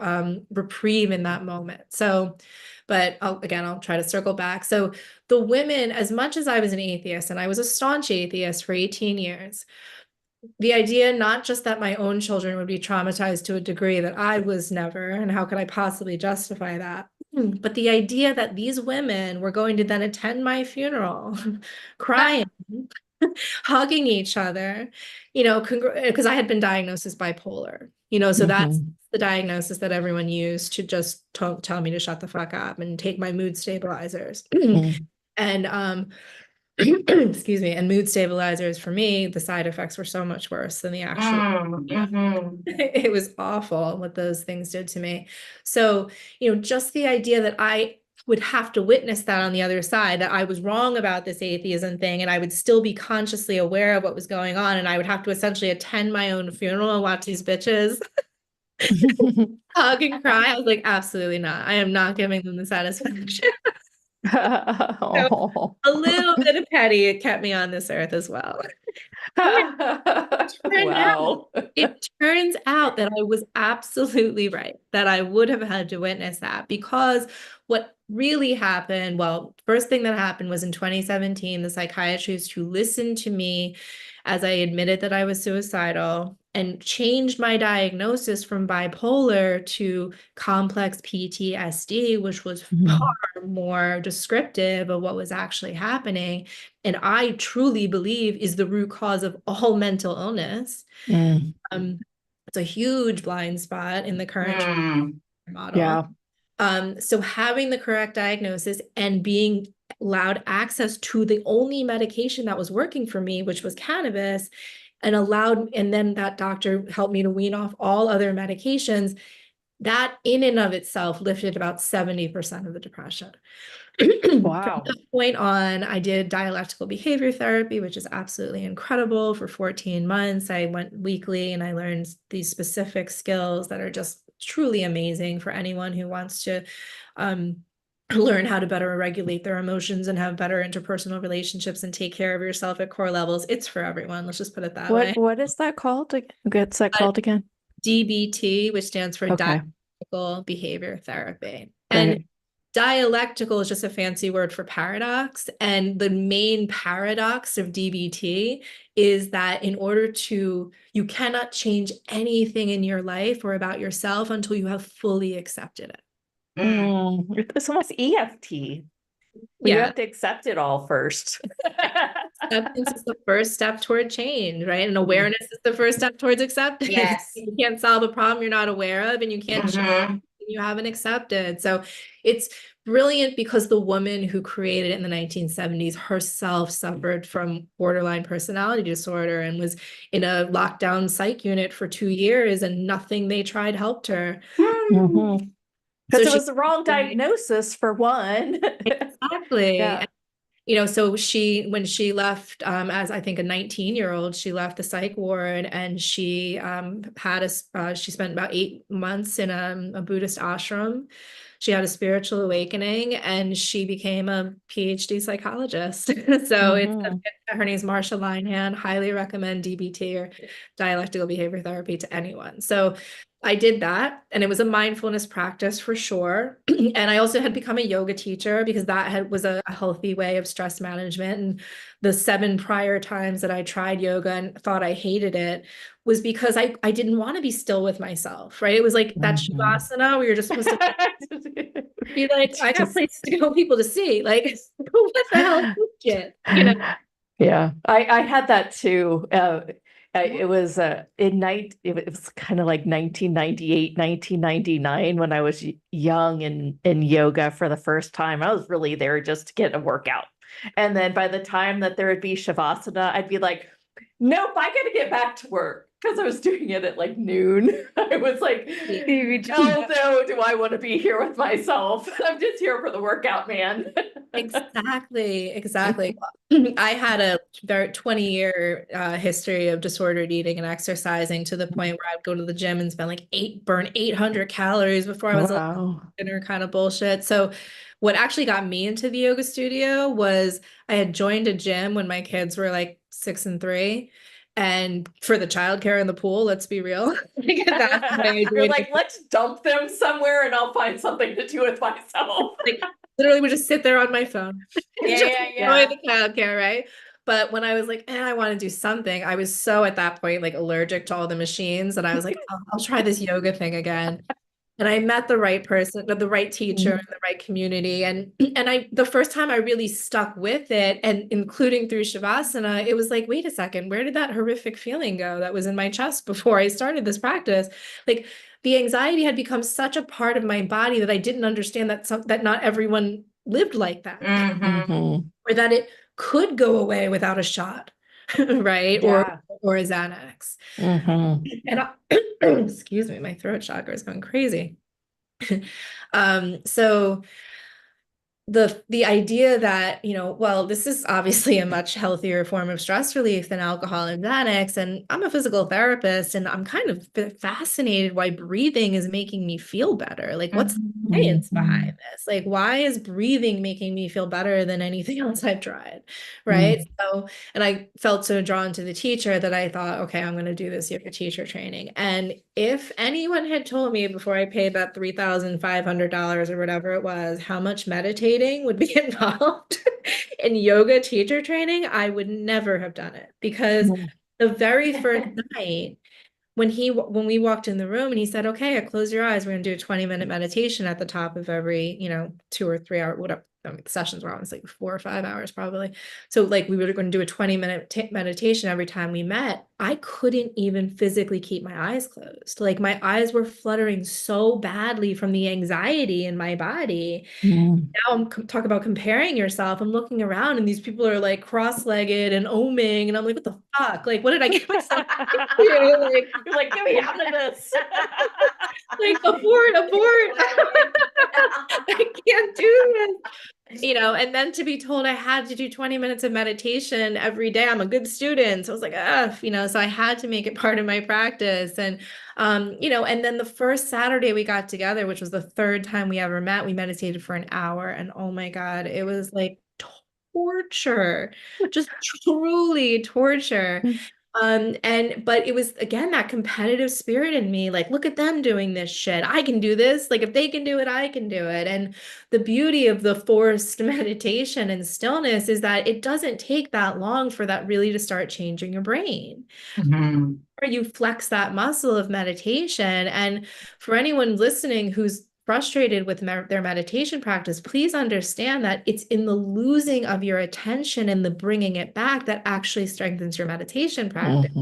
reprieve in that moment. So, but I'll try to circle back. So the women, as much as I was an atheist, and I was a staunch atheist for 18 years, the idea not just that my own children would be traumatized to a degree that I was never, and how could I possibly justify that? But the idea that these women were going to then attend my funeral, crying, hugging each other, because I had been diagnosed as bipolar, so that's Mhm. the diagnosis that everyone used to just tell me to shut the fuck up and take my mood stabilizers. Mm. And excuse me, and mood stabilizers for me, the side effects were so much worse than the actual. It was awful what those things did to me. So, just the idea that I would have to witness that on the other side, that I was wrong about this atheism thing, and I would still be consciously aware of what was going on, and I would have to essentially attend my own funeral and watch these bitches hug and cry. I was like, absolutely not. I am not giving them the satisfaction. So Oh. a little bit of petty, it kept me on this earth as well. Turned out, Wow. it turns out that I was absolutely right, that I would have had to witness that, because what really happened, well, first thing that happened was in 2017, the psychiatrist who listened to me as I admitted that I was suicidal and changed my diagnosis from bipolar to complex PTSD, which was Mm. far more descriptive of what was actually happening, and I truly believe is the root cause of all mental illness. Mm. It's a huge blind spot in the current model. Yeah. So having the correct diagnosis and being allowed access to the only medication that was working for me, which was cannabis, and then that doctor helped me to wean off all other medications, that in and of itself lifted about 70% of the depression. From Wow. that point on, I did dialectical behavior therapy, which is absolutely incredible, for 14 months. I went weekly and I learned these specific skills that are just truly amazing for anyone who wants to learn how to better regulate their emotions and have better interpersonal relationships and take care of yourself at core levels. It's for everyone. Let's just put it that way. What is that called? What's that called again? DBT, which stands for Okay. dialectical behavior therapy. And Great. dialectical is just a fancy word for paradox. And the main paradox of DBT is that you cannot change anything in your life or about yourself until you have fully accepted it. It's almost EFT. You Yeah. have to accept it all first. Acceptance is the first step toward change, right? And awareness is the first step towards acceptance. Yes. You can't solve a problem you're not aware of, and you can't change something you haven't accepted. So it's brilliant because the woman who created it in the 1970s herself suffered from borderline personality disorder and was in a lockdown psych unit for 2 years, and nothing they tried helped her. Mhm. Because So it was the wrong diagnosis for one. exactly. Yeah. So when she left, as I think a 19-year-old, she left the psych ward, and she she spent about 8 months in a Buddhist ashram. She had a spiritual awakening, and she became a PhD psychologist. So her name's Marsha Linehan. Highly recommend DBT or dialectical behavior therapy to anyone. So I did that, and it was a mindfulness practice for sure. And I also had become a yoga teacher because was a healthy way of stress management. And the 7 prior times that I tried yoga and thought I hated it was because I didn't want to be still with myself, right? It was like that shavasana where you're just supposed to be like, I have places to go, people to see. Like, what the hell is this shit? Yeah, I had that too. It was it was kind of like 1998, 1999 when I was young and in yoga for the first time. I was really there just to get a workout. And then by the time that there would be shavasana, I'd be like, nope, I got to get back to work, because I was doing it at like noon. I was like, oh no, do I want to be here with myself? I'm just here for the workout, man. Exactly. I had a 20-year history of disordered eating and exercising, to the point where I'd go to the gym and spend burn 800 calories before I was dinner kind of bullshit. So what actually got me into the yoga studio was I had joined a gym when my kids were like 6 and 3. And for the childcare and the pool, let's be real. You're like, let's dump them somewhere and I'll find something to do with myself. Literally would just sit there on my phone. Yeah. Enjoy the childcare, right? But when I was like, I want to do something, I was so at that point like allergic to all the machines, and I was like, I'll try this yoga thing again. And I met the right person, the right teacher, Mhm. the right community. And the first time I really stuck with it, and including through Shavasana, it was like, wait a second, where did that horrific feeling go that was in my chest before I started this practice? Like, the anxiety had become such a part of my body that I didn't understand that not everyone lived like that, Mhm. or that it could go away without a shot, right? Yeah. Or a Xanax. Mhm. And excuse me, my throat chakra is going crazy. So the idea that, well, this is obviously a much healthier form of stress relief than alcohol and Xanax. And I'm a physical therapist, and I'm kind of fascinated why breathing is making me feel better. Like, what's the science behind this? Like, why is breathing making me feel better than anything else I've tried? Right. Mhm. So, and I felt so drawn to the teacher that I thought, okay, I'm going to do this yoga teacher training. And if anyone had told me before I paid that $3,500 or whatever it was, how much meditating would be involved in yoga teacher training, I would never have done it, because the very first night when we walked in the room and he said, okay, close your eyes, we're going to do a 20-minute meditation at the top of every 2 or 3 hour, whatever the sessions were on, it's like 4 or 5 hours probably. So like, we were going to do a 20-minute meditation every time we met. I couldn't even physically keep my eyes closed. Like, my eyes were fluttering so badly from the anxiety in my body. Mhm. Now I'm talk about comparing yourself. I'm looking around and these people are like cross-legged and oming, and I'm like, what the fuck? Like, what did I get myself into? Like, You're like, get me out of this. like, abort. I can't do this. And then to be told I had to do 20 minutes of meditation every day. I'm a good student. So I was like, so I had to make it part of my practice. And, and then the first Saturday we got together, which was the third time we ever met, we meditated for an hour. And oh my God, it was like torture, just truly torture. But it was, again, that competitive spirit in me, like, look at them doing this shit. I can do this. Like, if they can do it, I can do it. And the beauty of the forced meditation and stillness is that it doesn't take that long for that really to start changing your brain. Or you flex that muscle of meditation. And for anyone listening who's frustrated with their meditation practice, please understand that it's in the losing of your attention and the bringing it back that actually strengthens your meditation practice.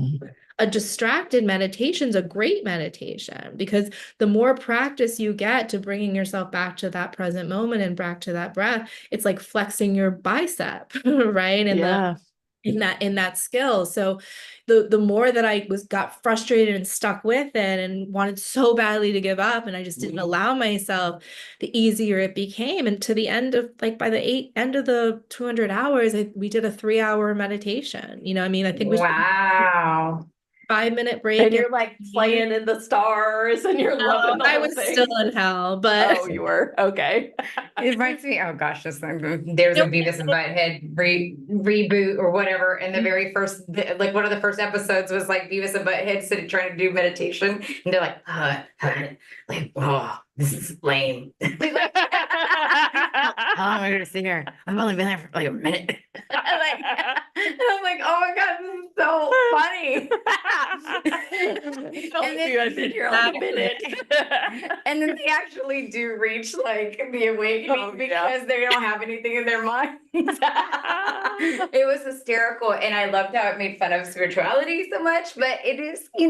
A distracted meditation is a great meditation, because the more practice you get to bringing yourself back to that present moment and back to that breath, it's like flexing your bicep, right? And Yeah. in that skill. So the more that I got frustrated and stuck with it and wanted so badly to give up, and I just didn't allow myself, the easier it became. And to the end of, like, by the end of the 200 hours, we did a 3-hour meditation. I think we should Wow. 5-minute break. And you're like playing in the stars and you're loving the I whole was thing. still in hell, but Oh, you were? Okay. It reminds me, oh gosh, there's a Beavis and Butthead reboot or whatever. And the very first, like, one of the first episodes was like Beavis and Butthead sitting trying to do meditation, and they're like, like, oh, this is lame. How long am I gonna sit here? I've only been there for like a minute. And I'm like, oh my God, this is so funny. I've been here like a minute. And then they actually do reach like the awakening because they don't have anything in their mind. It was hysterical, and I loved how it made fun of spirituality so much. But it is, I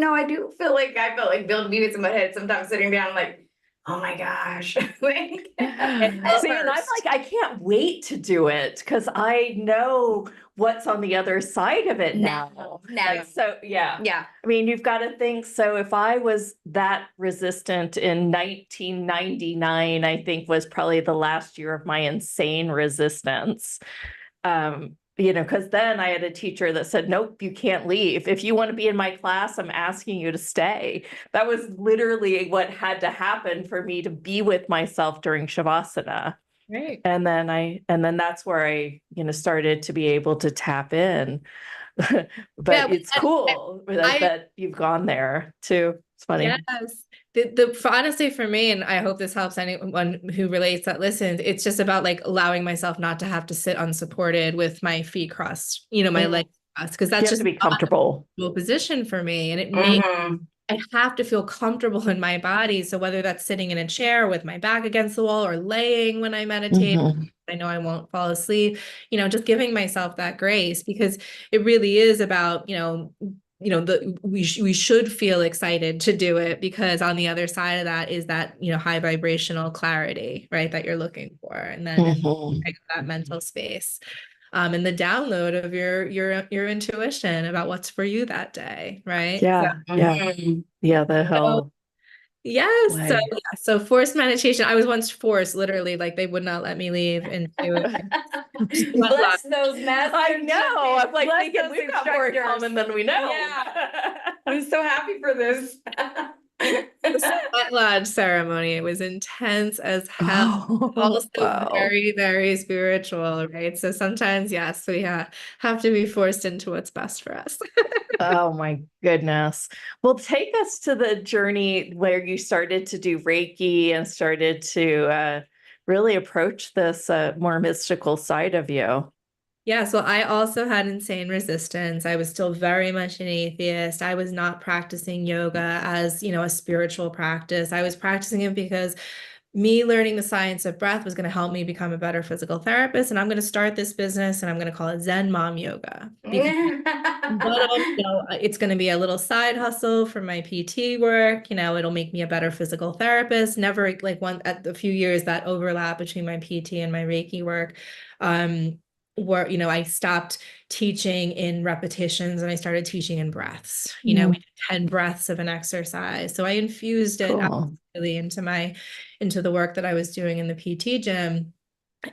felt like Bill Beavis in my head sometimes sitting down like, oh my gosh. See, and I'm like, I can't wait to do it because I know what's on the other side of it now. No. So, yeah. Yeah. I mean, you've got to think. So if I was that resistant in 1999, I think was probably the last year of my insane resistance. Because then I had a teacher that said, nope, you can't leave. If you want to be in my class, I'm asking you to stay. That was literally what had to happen for me to be with myself during Shavasana. Right. And then that's where I, started to be able to tap in. But it's cool that you've gone there too. It's funny. Yes. Honestly, for me, and I hope this helps anyone who relates that listens, it's just about like allowing myself not to have to sit unsupported with my feet crossed, my legs crossed, because that's you have just to be comfortable a position for me. And it makes I have to feel comfortable in my body. So whether that's sitting in a chair with my back against the wall or laying when I meditate, Mhm. I know I won't fall asleep, just giving myself that grace, because it really is about, we should feel excited to do it, because on the other side of that is that, high vibrational clarity, right, that you're looking for. And then in Mhm. that mental space, and the download of your intuition about what's for you that day, right? Yeah, yeah, Mhm. yeah, the So, whole yes. So, way. yeah. So forced meditation. I was once forced, literally, like they would not let me leave into Bless those master. I know. I'm like Bless thinking those we've got more in instructors. common than we know. Yeah. I'm so happy for this. the sweat lodge ceremony. It was intense as hell. Oh, Also wow. very, very spiritual, right? So sometimes, yes, we have to be forced into what's best for us. Oh my goodness. Well, take us to the journey where you started to do Reiki and started to really approach this more mystical side of you. Yeah, so I also had insane resistance. I was still very much an atheist. I was not practicing yoga as, a spiritual practice. I was practicing it because me learning the science of breath was going to help me become a better physical therapist. And I'm going to start this business and I'm going to call it Zen Mom Yoga, because it's going to be a little side hustle for my PT work. It'll make me a better physical therapist. Never like at the few years that overlap between my PT and my Reiki work. Where, I stopped teaching in repetitions and I started teaching in breaths. We did 10 breaths of an exercise. So I infused it Cool. really into the work that I was doing in the PT gym.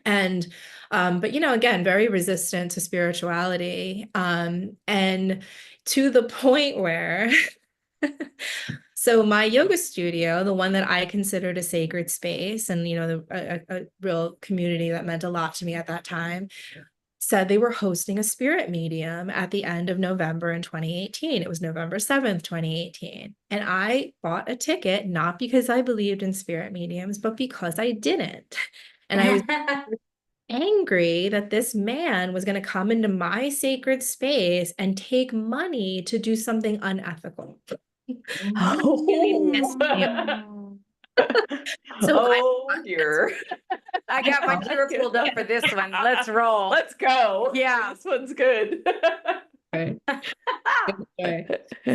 And but again, very resistant to spirituality. And to the point where so my yoga studio, the one that I considered a sacred space, and a real community that meant a lot to me at that time, said they were hosting a spirit medium at the end of November in 2018. It was November 7th, 2018. And I bought a ticket, not because I believed in spirit mediums, but because I didn't. And I was angry that this man was going to come into my sacred space and take money to do something unethical. Really pissed me off. So Oh dear. I got my chair pulled up for this one. Let's roll. Let's go. Yeah. This one's good. Okay.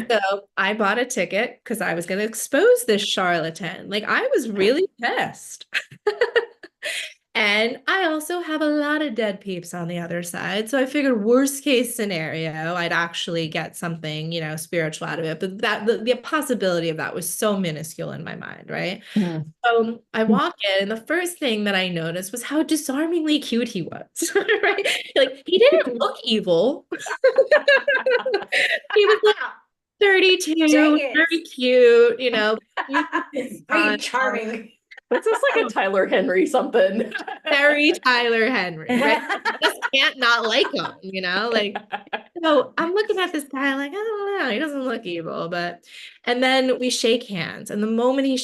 So I bought a ticket because I was going to expose this charlatan. Like, I was really pissed. And I also have a lot of dead peeps on the other side. So I figured worst case scenario, I'd actually get something, spiritual out of it. But the possibility of that was so minuscule in my mind, right? So I walk in, and the first thing that I noticed was how disarmingly cute he was, right? Like, he didn't look evil. He was like 32, Dang it. very cute, Very charming. This is like a Tyler Henry something. very Tyler Henry, right? I just can't not like him, like. So I'm looking at this guy like, I don't know, he doesn't look evil, and then we shake hands. And the moment we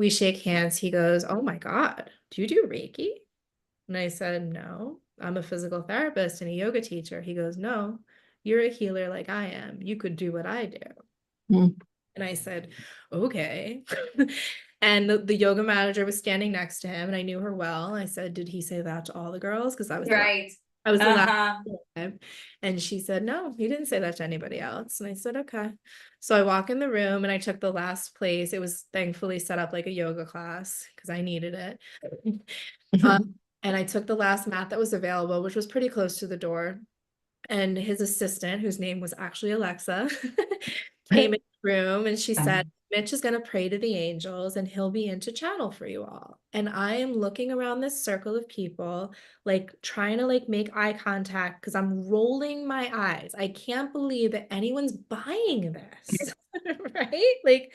shake hands, he goes, "Oh my God, do you do Reiki?" And I said, "No, I'm a physical therapist and a yoga teacher." He goes, "No, you're a healer like I am. You could do what I do." Mm. And I said, "Okay." And the yoga manager was standing next to him and I knew her well. I said, "Did he say that to all the girls?" Because I was Right. the last time. And she said, "No, he didn't say that to anybody else." And I said, "Okay." So I walk in the room and I took the last place. It was thankfully set up like a yoga class because I needed it. And I took the last mat that was available, which was pretty close to the door. And his assistant, whose name was actually Alexa, came in the room and she said, "Mitch is going to pray to the angels and he'll be into channel for you all." And I am looking around this circle of people, like trying to like make eye contact because I'm rolling my eyes. I can't believe that anyone's buying this, right? Like,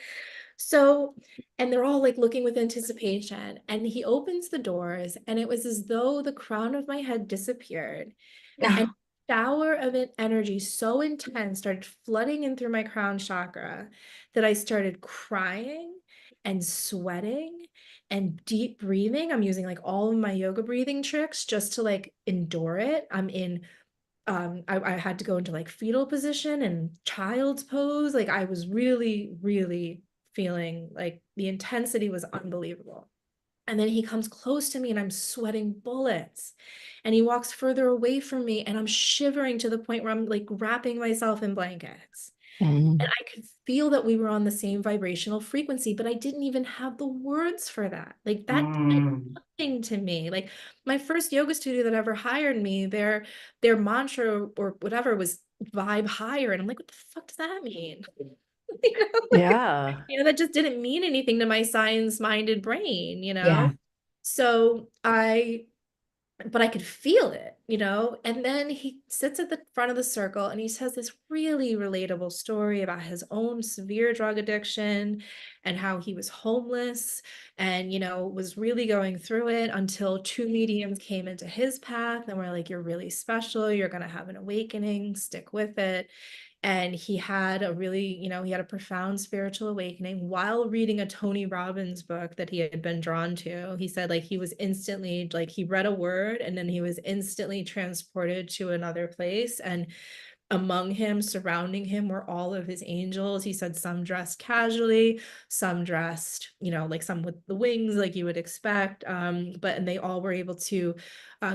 so, and they're all like looking with anticipation. And he opens the doors and it was as though the crown of my head disappeared. And shower of energy so intense started flooding in through my crown chakra that I started crying and sweating and deep breathing. I'm using like all of my yoga breathing tricks just to like endure it. I'm in I had to go into like fetal position and child's pose. Like I was really, really feeling like the intensity was unbelievable. And then he comes close to me and I'm sweating bullets. And he walks further away from me and I'm shivering to the point where I'm like wrapping myself in blankets. Mm. And I could feel that we were on the same vibrational frequency, but I didn't even have the words for that. Like that meant Mm. nothing to me. Like my first yoga studio that ever hired me, their mantra or whatever was vibe higher. And I'm like, what the fuck does that mean? You know, like, Yeah. that just didn't mean anything to my science-minded brain, Yeah. So but I could feel it, and then he sits at the front of the circle and he says this really relatable story about his own severe drug addiction and how he was homeless and, was really going through it until two mediums came into his path and were like, you're really special. You're going to have an awakening, stick with it. And he had a really, he had a profound spiritual awakening while reading a Tony Robbins book that he had been drawn to. He said like he was instantly, like he read a word and then he was instantly transported to another place. And among him, surrounding him were all of his angels. He said some dressed casually, some dressed, like some with the wings, like you would expect. And they all were able to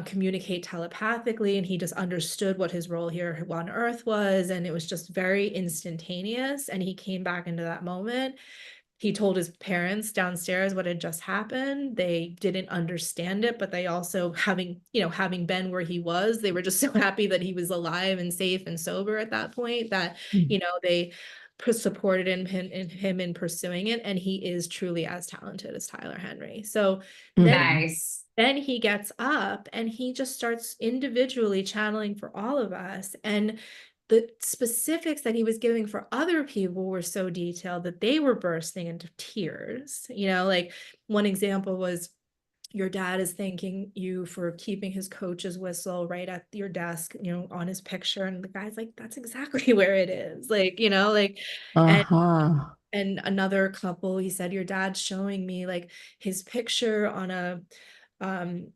communicate telepathically. And he just understood what his role here on Earth was. And it was just very instantaneous. And he came back into that moment. He told his parents downstairs what had just happened. They didn't understand it, but they also, having been where he was, they were just so happy that he was alive and safe and sober at that point that, Mm. they supported him in pursuing it. And he is truly as talented as Tyler Henry. So then Mhm. Nice. then he gets up and he just starts individually channeling for all of us. And the specifics that he was giving for other people were so detailed that they were bursting into tears. Like one example was, your dad is thanking you for keeping his coach's whistle right at your desk, on his picture. And the guy's like, that's exactly where it is. Like, and Uh-huh. and another couple, he said, your dad's showing me like his picture on a um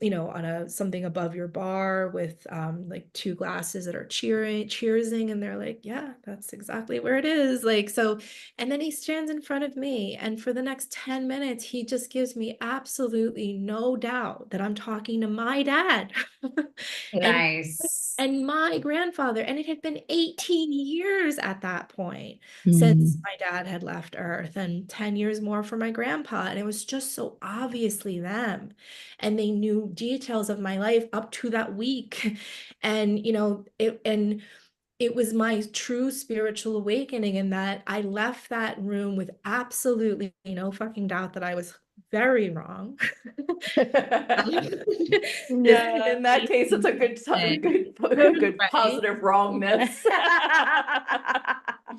on a something above your bar with like two glasses that are cheersing, and they're like, yeah, that's exactly where it is. Like, so, and then he stands in front of me and for the next 10 minutes he just gives me absolutely no doubt that I'm talking to my dad. and Nice. and my grandfather, and it had been 18 years at that point since Mm. my dad had left Earth, and 10 years more for my grandpa, and it was just so obviously them, and they knew details of my life up to that week. And it was my true spiritual awakening, in that I left that room with absolutely no fucking doubt that I was very wrong. This Yeah, in that case, it's a good time, good right. positive wrongness.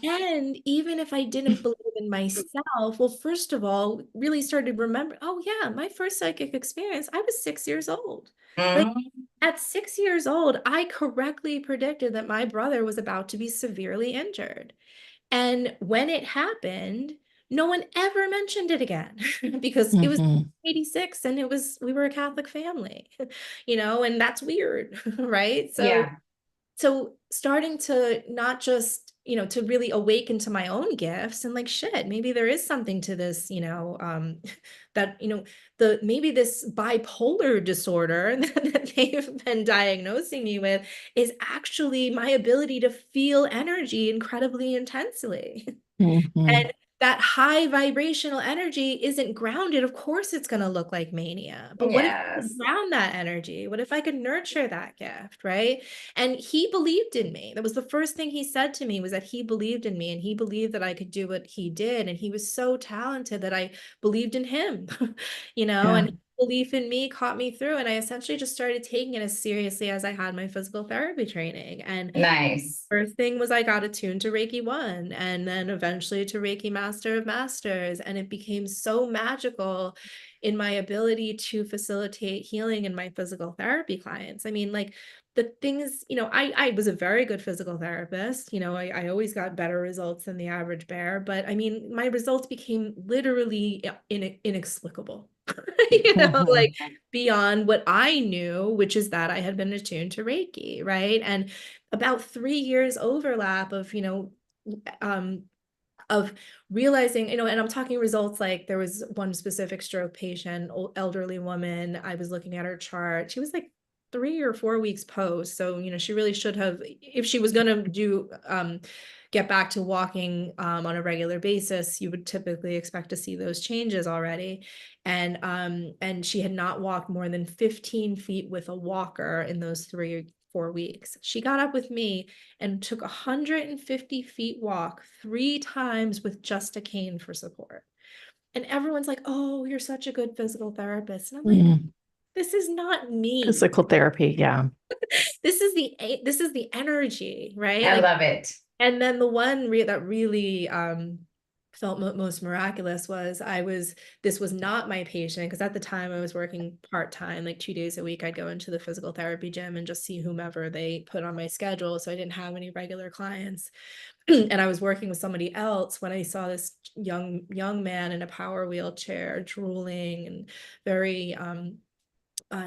And even if I didn't believe in myself, well, first of all, really started to remember, oh yeah, my first psychic experience, I was 6 years old. Like Mm. at 6 years old, I correctly predicted that my brother was about to be severely injured. And when it happened, no one ever mentioned it again because it was Mhm. 86 and we were a Catholic family, and that's weird, right? Yeah. So starting to not just, to really awaken to my own gifts and like, shit, maybe there is something to this, that, maybe this bipolar disorder that they've been diagnosing me with is actually my ability to feel energy incredibly intensely. Mhm. And that high vibrational energy isn't grounded. Of course, it's going to look like mania. But what if I could Yes. ground that energy? What if I could nurture that gift, right? And he believed in me. That was the first thing he said to me, was that he believed in me and he believed that I could do what he did. And he was so talented that I believed in him, Yeah. and belief in me caught me through. And I essentially just started taking it as seriously as I had my physical therapy training. And Nice. first thing was I got attuned to Reiki 1 and then eventually to Reiki Master of Masters. And it became so magical in my ability to facilitate healing in my physical therapy clients. I mean, like the things, I was a very good physical therapist. I always got better results than the average bear. But I mean, my results became literally inexplicable. you know, like beyond what I knew, which is that I had been attuned to Reiki, right? And about 3 years overlap of, of realizing, and I'm talking results like there was one specific stroke patient, elderly woman. I was looking at her chart. She was like 3 or 4 weeks post. So, she really should have, if she was going to get back to walking on a regular basis, you would typically expect to see those changes already. And she had not walked more than 15 feet with a walker in those 3 or 4 weeks. She got up with me and took 150 feet walk 3 times with just a cane for support. And everyone's like, "Oh, you're such a good physical therapist." And I'm like, this is not me. Physical therapy. Yeah. This is the energy, right? I Like, love it. and then the one that really felt most miraculous was this was not my patient, because at the time I was working part-time, like 2 days a week. I'd go into the physical therapy gym and just see whomever they put on my schedule. So I didn't have any regular clients. And I was working with somebody else when I saw this young man in a power wheelchair, drooling and very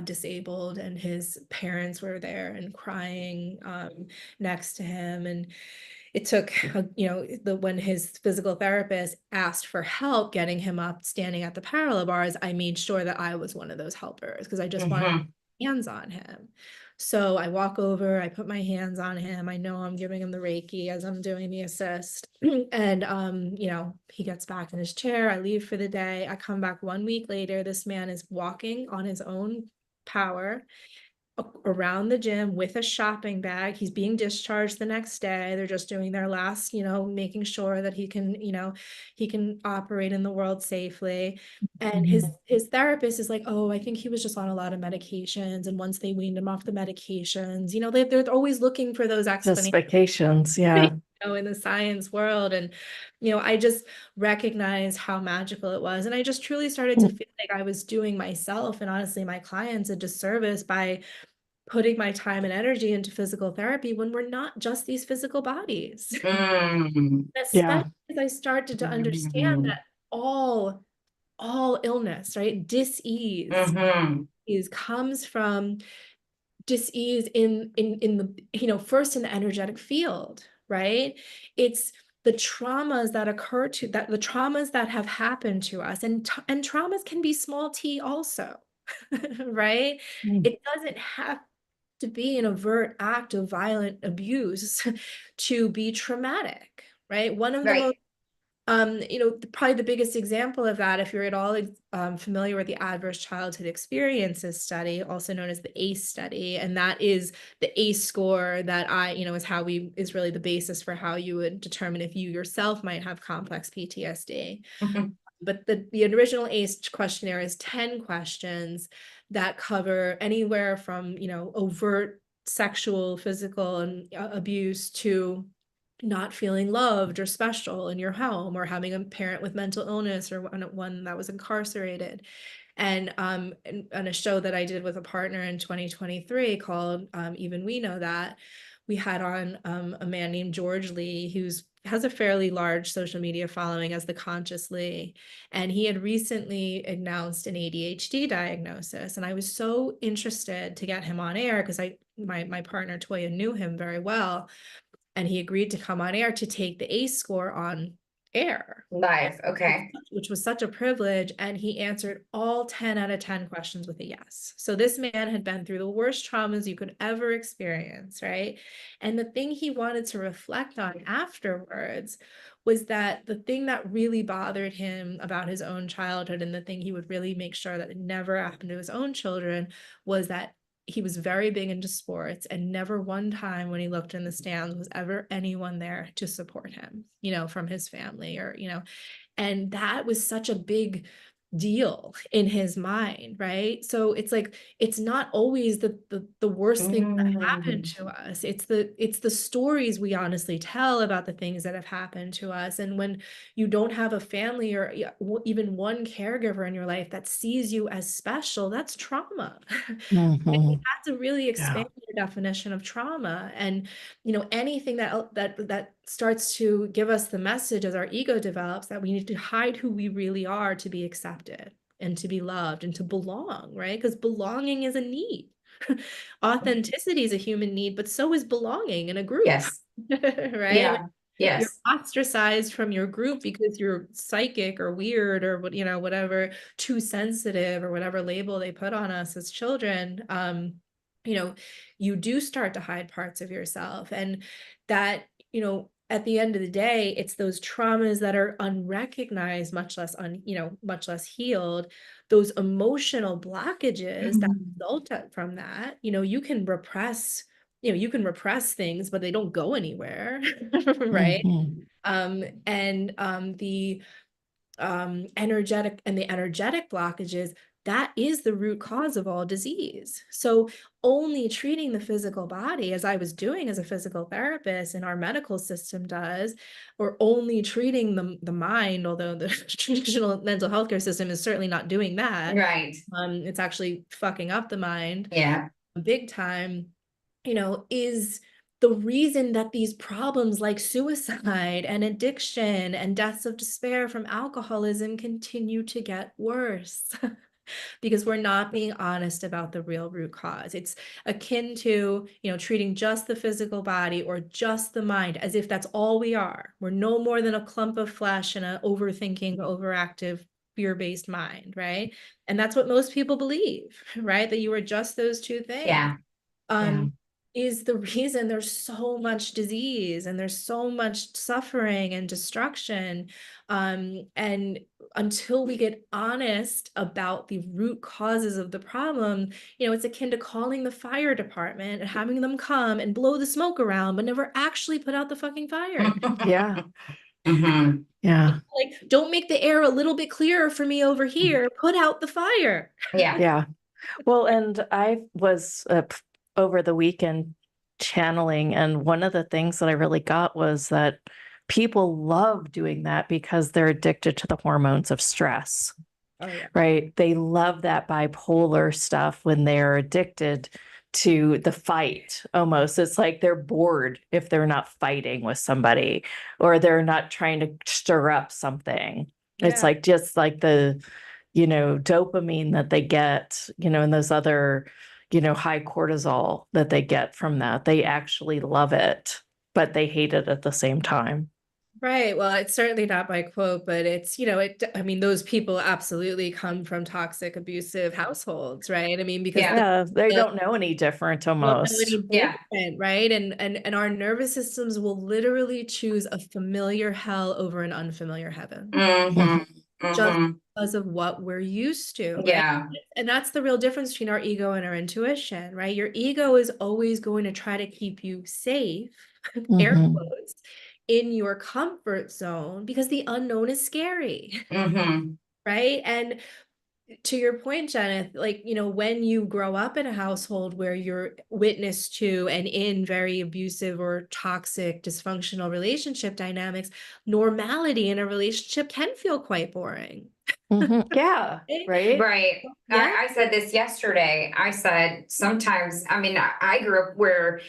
disabled, and his parents were there and crying next to him. And it took, when his physical therapist asked for help getting him up, standing at the parallel bars, I made sure that I was one of those helpers, because I just wanted hands on him. So I walk over, I put my hands on him. I know I'm giving him the Reiki as I'm doing the assist. And, he gets back in his chair. I leave for the day. I come back 1 week later. This man is walking on his own power around the gym with a shopping bag. He's being discharged the next day. They're just doing their last, making sure that he can operate in the world safely. And his therapist is like, "Oh, I think he was just on a lot of medications. And once they weaned him off the medications, they're always looking for those explanations." Justifications. Yeah. In the science world. And, I just recognized how magical it was. And I just truly started to feel like I was doing myself and honestly my clients a disservice by putting my time and energy into physical therapy when we're not just these physical bodies. Especially as I started to understand that all illness, right? Dis-ease comes from dis-ease in the first in the energetic field, right? It's the traumas that occur the traumas that have happened to us, and traumas can be small t also, right? It doesn't have to be an overt act of violent abuse to be traumatic, right? One of the most probably the biggest example of that, if you're at all familiar with the Adverse Childhood Experiences Study, also known as the ACE study, and that is the ACE score that is really the basis for how you would determine if you yourself might have complex PTSD. But the original ACE questionnaire is 10 questions that cover anywhere from, overt sexual, physical, and abuse to not feeling loved or special in your home, or having a parent with mental illness, or one that was incarcerated. And on a show that I did with a partner in 2023 called Even We Know That, we had on a man named George Lee, who's has a fairly large social media following as the Conscious Lee. And he had recently announced an ADHD diagnosis. And I was so interested to get him on air because my partner Toya knew him very well. And he agreed to come on air to take the ACE score on air. Live, okay. Which was such a privilege. And he answered all 10 out of 10 questions with a yes. So this man had been through the worst traumas you could ever experience, right? And the thing he wanted to reflect on afterwards was that the thing that really bothered him about his own childhood, and the thing he would really make sure that it never happened to his own children, was that he was very big into sports, and never one time when he looked in the stands was ever anyone there to support him, from his family, or, and that was such a big deal in his mind, right? So it's like, it's not always the worst thing that happened to us. It's the stories we honestly tell about the things that have happened to us. And when you don't have a family or even one caregiver in your life that sees you as special, that's trauma. And that's a really expanded definition of trauma. And anything that starts to give us the message as our ego develops that we need to hide who we really are to be accepted, and to be loved and to belong, right? Because belonging is a need. Authenticity is a human need, but so is belonging in a group. Yes. Right? Yeah. Like, Yes. you're ostracized from your group because you're psychic or weird or what, whatever, too sensitive or whatever label they put on us as children. You do start to hide parts of yourself, and that, at the end of the day, it's those traumas that are unrecognized, much less much less healed, those emotional blockages that result from that. You can repress things, but they don't go anywhere, right? Mhm. The energetic blockages, that is the root cause of all disease. So only treating the physical body, as I was doing as a physical therapist and our medical system does, or only treating the mind, although the traditional mental health care system is certainly not doing that. Right. It's actually fucking up the mind Yeah. big time, is the reason that these problems like suicide and addiction and deaths of despair from alcoholism continue to get worse. Because we're not being honest about the real root cause. It's akin to, treating just the physical body or just the mind as if that's all we are. We're no more than a clump of flesh and an overthinking, overactive, fear-based mind, right? And that's what most people believe, right? That you are just those two things. Yeah. Is the reason there's so much disease and there's so much suffering and destruction. And until we get honest about the root causes of the problem, it's akin to calling the fire department and having them come and blow the smoke around, but never actually put out the fucking fire. Yeah. Mhm. Yeah. Like, don't make the air a little bit clearer for me over here. Put out the fire. Yeah. Yeah. Well, and I was over the weekend channeling, and one of the things that I really got was that people love doing that because they're addicted to the hormones of stress. Oh, yeah. Right? They love that bipolar stuff when they're addicted to the fight almost. It's like they're bored if they're not fighting with somebody or they're not trying to stir up something. It's Yeah. like just like the, dopamine that they get, and those other, high cortisol that they get from that. They actually love it, but they hate it at the same time. Right. Well, it's certainly not my quote, but it's, those people absolutely come from toxic, abusive households, right? Because Yeah, they don't know any different don't know almost. any different, right? And our nervous systems will literally choose a familiar hell over an unfamiliar heaven. Just because of what we're used to, right? Yeah. And that's the real difference between our ego and our intuition, right? Your ego is always going to try to keep you safe, air quotes, in your comfort zone because the unknown is scary, right? And to your point, Janet, when you grow up in a household where you're witness to and in very abusive or toxic, dysfunctional relationship dynamics, normality in a relationship can feel quite boring. Yeah, right? Right. Yeah. I said this yesterday. I said sometimes, I grew up where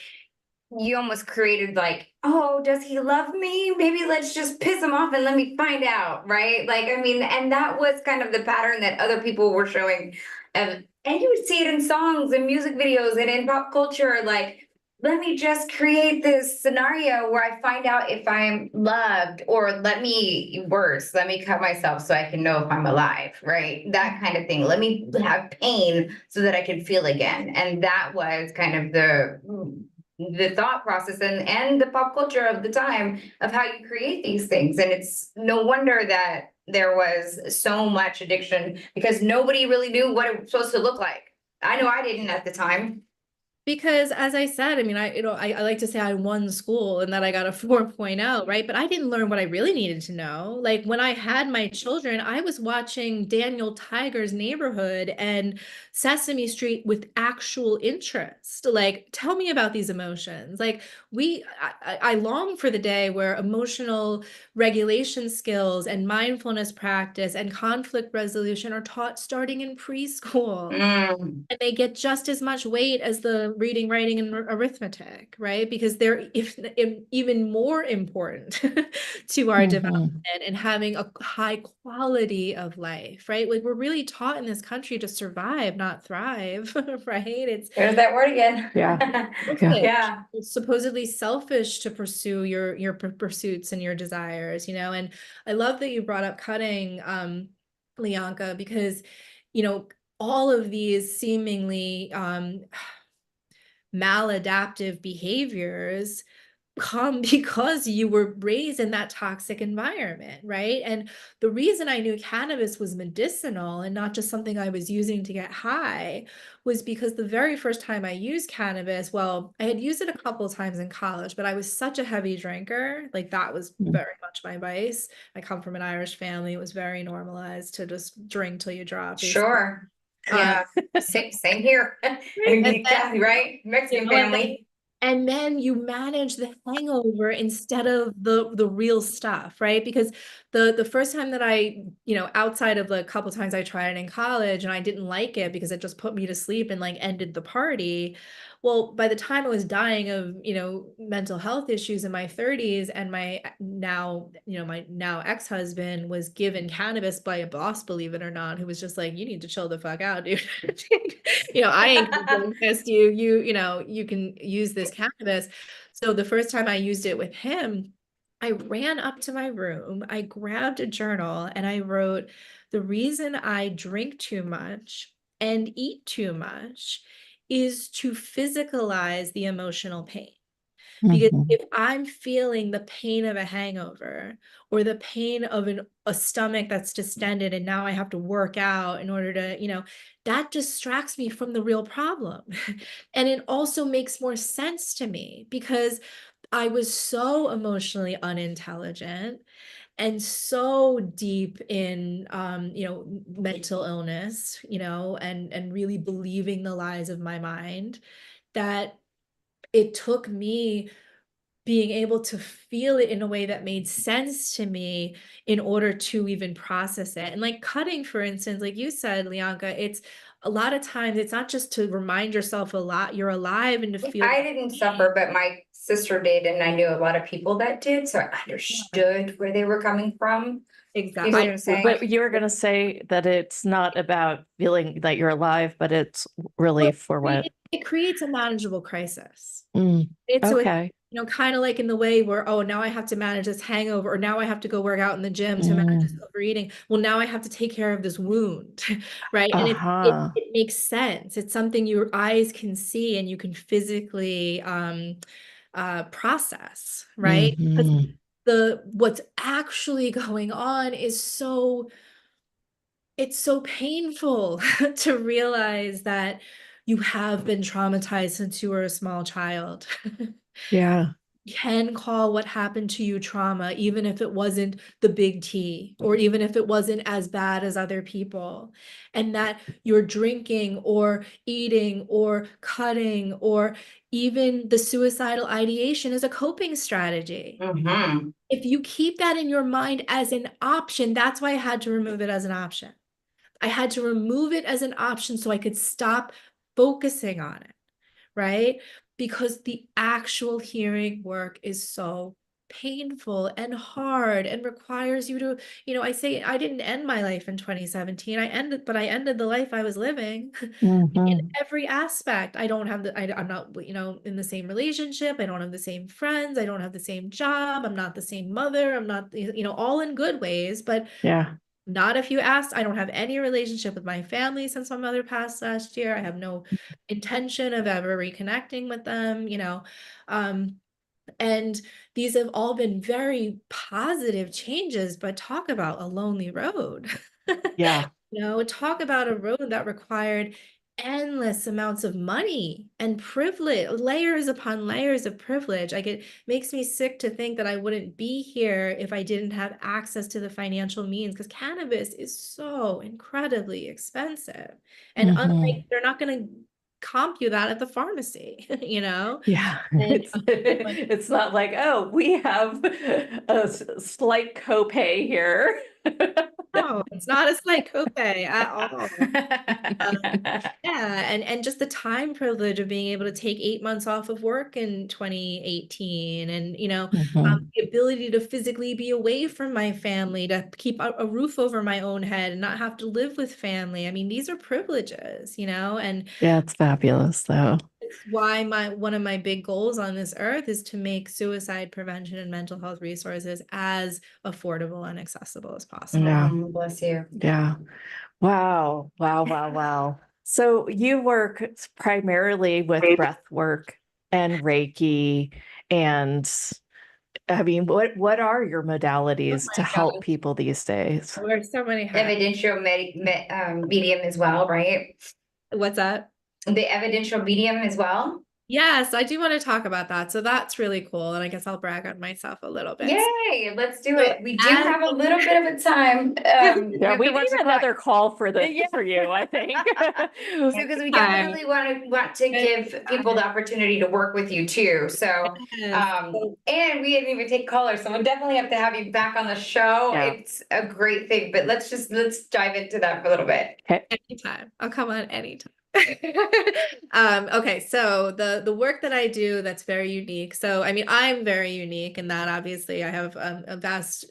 you almost created like, oh, does he love me? Maybe let's just piss him off and let me find out, right? And that was kind of the pattern that other people were showing. And you would see it in songs and music videos and in pop culture, like, let me just create this scenario where I find out if I'm loved, or let me cut myself so I can know if I'm alive, right? That kind of thing. Let me have pain so that I can feel again. And that was kind of the thought process and the pop culture of the time of how you create these things. And it's no wonder that there was so much addiction because nobody really knew what it was supposed to look like. I know I didn't at the time. Because as I said, I like to say I won school and that I got a 4.0, right? But I didn't learn what I really needed to know. Like when I had my children, I was watching Daniel Tiger's Neighborhood and Sesame Street with actual interest. Like, tell me about these emotions. Like I long for the day where emotional regulation skills and mindfulness practice and conflict resolution are taught starting in preschool. And they get just as much weight as the reading, writing, and arithmetic, right? Because they're even more important to our development and having a high quality of life, right? Like we're really taught in this country to survive, not thrive, right? There's that word again. Yeah. Yeah. It's supposedly selfish to pursue your pursuits and your desires, and I love that you brought up cutting, Lianka, because all of these seemingly maladaptive behaviors come because you were raised in that toxic environment, right? And the reason I knew cannabis was medicinal and not just something I was using to get high was because the very first time I used cannabis, well, I had used it a couple of times in college, but I was such a heavy drinker. Like that was very much my vice. I come from an Irish family. It was very normalized to just drink till you drop. Basically. Sure. Yeah. Same here. Right? Mexican family. And then you manage the hangover instead of the real stuff, right? Because the first time that I, outside of the couple times I tried it in college and I didn't like it because it just put me to sleep and like ended the party. Well, by the time I was dying of, mental health issues in my 30s, and my now ex-husband was given cannabis by a boss, believe it or not, who was just like, you need to chill the fuck out, dude. I ain't gonna test you. You can use this cannabis. So the first time I used it with him, I ran up to my room, I grabbed a journal, and I wrote, the reason I drink too much and eat too much is to physicalize the emotional pain. Because if I'm feeling the pain of a hangover or the pain of a stomach that's distended and now I have to work out in order to, that distracts me from the real problem. And it also makes more sense to me because I was so emotionally unintelligent and so deep in mental illness, and really believing the lies of my mind that it took me being able to feel it in a way that made sense to me in order to even process it. And like cutting, for instance, like you said, Lianka, it's a lot of times it's not just to remind yourself a lot you're alive and to feel. I didn't suffer, but my sister did, and I knew a lot of people that did, so I understood where they were coming from. Exactly. You see what I'm saying? But you were going to say that it's not about feeling that you're alive, but it's really for what? It creates a manageable crisis. Okay. Kind of like in the way where, oh, now I have to manage this hangover, or now I have to go work out in the gym to manage this overeating. Well, now I have to take care of this wound, right? And it makes sense. It's something your eyes can see and you can physically process, right? What's actually going on is it's so painful to realize that you have been traumatized since you were a small child. Yeah. You can call what happened to you trauma, even if it wasn't the big T, or even if it wasn't as bad as other people. And that you're drinking or eating or cutting or even the suicidal ideation is a coping strategy. If you keep that in your mind as an option, that's why I had to remove it as an option. I had to remove it as an option so I could stop focusing on it, right? Because the actual healing work is so painful and hard and requires you to, I say I didn't end my life in 2017. I ended the life I was living in every aspect. I'm not, in the same relationship. I don't have the same friends. I don't have the same job. I'm not the same mother. I'm not, all in good ways, but yeah. Not if you asked. I don't have any relationship with my family since my mother passed last year. I have no intention of ever reconnecting with them, and these have all been very positive changes, but talk about a lonely road. Yeah. Talk about a road that required endless amounts of money and privilege, layers upon layers of privilege. It makes me sick to think that I wouldn't be here if I didn't have access to the financial means, because cannabis is so incredibly expensive. And unlike, they're not going to comp you that at the pharmacy, Yeah. And, It's not like, oh, we have a slight copay here. No, it's not a psychope at all. Yeah, and just the time privilege of being able to take 8 months off of work in 2018, and Mhm. the ability to physically be away from my family, to keep a roof over my own head and not have to live with family. I mean, these are privileges, and Yeah, it's fabulous though. it's why one of my big goals on this earth is to make suicide prevention and mental health resources as affordable and accessible as possible. Yeah. Bless you. Yeah. Wow. Wow. Wow. Wow. So you work primarily with breath work and Reiki, and I mean, what are your modalities to help people these days? I wear so many hats. Evidential medium as well, right? What's that? The evidential medium as well. Yes, I do want to talk about that. So that's really cool. And I guess I'll brag on myself a little bit. Yay, let's do So it. We do have a little bit of a time. Yeah, we need another call for this Yeah. for you, I think. Because we definitely want to give people the opportunity to work with you too. So, and we didn't even take callers, so we'll definitely have to have you back on the show. Yeah. It's a great thing, but let's dive into that for a little bit. Anytime. I'll come on anytime. Okay, so the work that I do that's very unique. So I mean, I'm very unique in that obviously I have a vast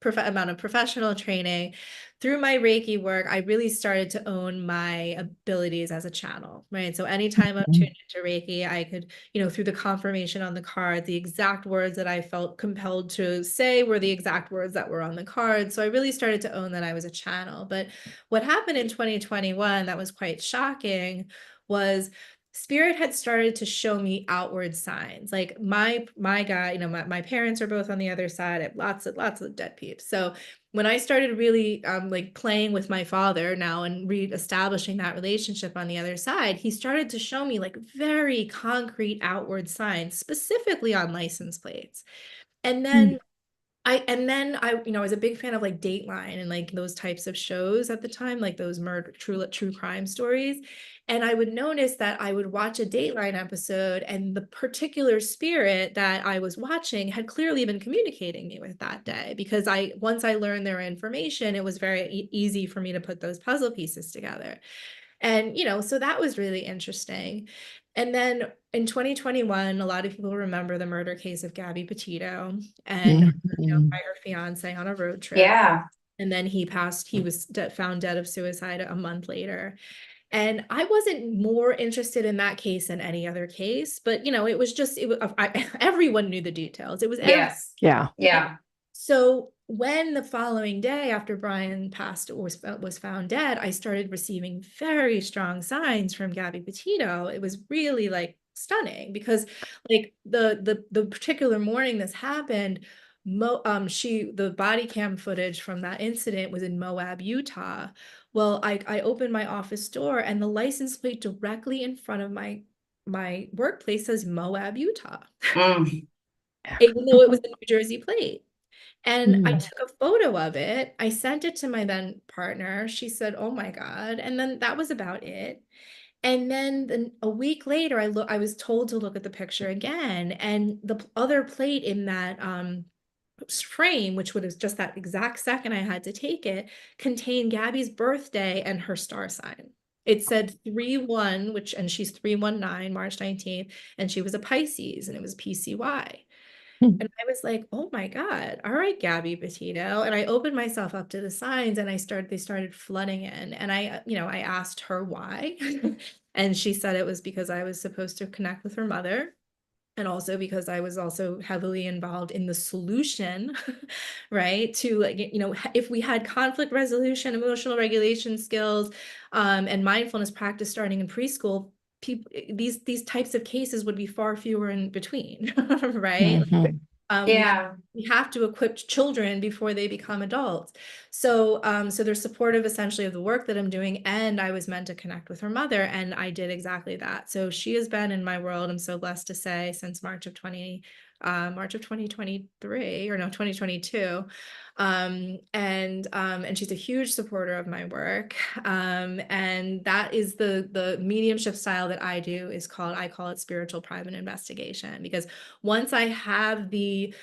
amount of professional training. Through my Reiki work, I really started to own my abilities as a channel, right? So anytime I'm tuned into Reiki, I could, through the confirmation on the card, the exact words that I felt compelled to say were the exact words that were on the card. So I really started to own that I was a channel. But what happened in 2021 that was quite shocking was Spirit had started to show me outward signs. Like my guy, my parents are both on the other side. I have lots of dead peeps. So when I started really like playing with my father now and reestablishing that relationship on the other side, he started to show me like very concrete outward signs, specifically on license plates. And then I was a big fan of like Dateline and like those types of shows at the time, like those true crime stories. And I would notice that I would watch a Dateline episode and the particular spirit that I was watching had clearly been communicating me with that day, because once I learned their information, it was very easy for me to put those puzzle pieces together. And, so that was really interesting. And then in 2021, a lot of people remember the murder case of Gabby Petito and, by her fiance on a road trip. Yeah. And then he was found dead of suicide a month later. And I wasn't more interested in that case than any other case, but, it was just, everyone knew the details. It was, yes. Yeah. Yeah. So when the following day after Brian passed or was found dead, I started receiving very strong signs from Gabby Petito. It was really like stunning, because like the particular morning this happened, the body cam footage from that incident was in Moab, Utah. Well, I opened my office door and the license plate directly in front of my workplace says Moab, Utah, even though it was a New Jersey plate. And I took a photo of it. I sent it to my then partner. She said, "Oh my God." And then that was about it. And then a week later, I was told to look at the picture again. And the other plate in that frame, which was just that exact second I had to take it, contained Gabby's birthday and her star sign. It said 3/1, and she's 3/19, March 19th, and she was a Pisces, and it was PCY. And I was like, "Oh my God. All right, Gabby Petito." And I opened myself up to the signs and they started flooding in. And I asked her why. And she said it was because I was supposed to connect with her mother. And also because I was also heavily involved in the solution, right? To like, if we had conflict resolution, emotional regulation skills, and mindfulness practice starting in preschool, these types of cases would be far fewer in between, right? Yeah. We have to equip children before they become adults. So they're supportive essentially of the work that I'm doing. And I was meant to connect with her mother, and I did exactly that. So she has been in my world, I'm so blessed to say, since March of 2023, or no, 2022. And she's a huge supporter of my work. And that is the mediumship style that I do I call it spiritual private investigation, because once I have the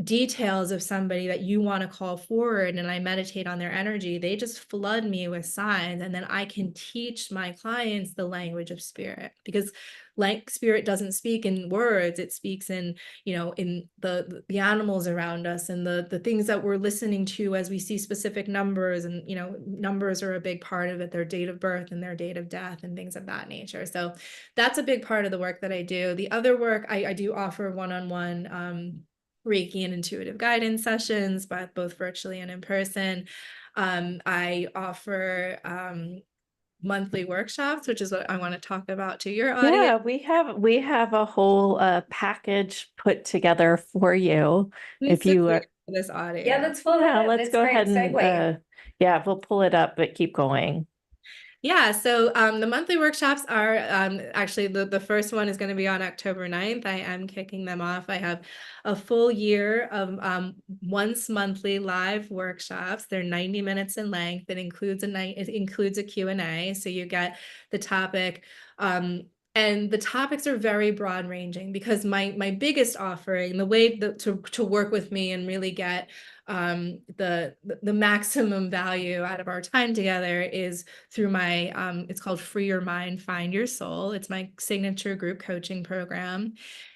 details of somebody that you want to call forward, and I meditate on their energy, they just flood me with signs. And then I can teach my clients the language of spirit, because like spirit doesn't speak in words, it speaks in, in the animals around us, and the things that we're listening to as we see specific numbers. And, numbers are a big part of it, their date of birth and their date of death and things of that nature. So that's a big part of the work that I do. The other work, I do offer one-on-one Reiki and intuitive guidance sessions, but both virtually and in person. I offer monthly workshops, which is what I want to talk about to your audience. Yeah, we have a whole package put together for you. If you for this audience. Yeah, let's pull yeah, that. let's go ahead and yeah, we'll pull it up, but keep going. Yeah, so the monthly workshops are actually the first one is going to be on October 9th. I am kicking them off. I have a full year of once monthly live workshops. They're 90 minutes in length. It includes a Q&A. So you get the topic. And the topics are very broad ranging, because my biggest offering, the way to work with me and really get the maximum value out of our time together is through my it's called Free Your Mind, Find Your Soul. It's my signature group coaching program.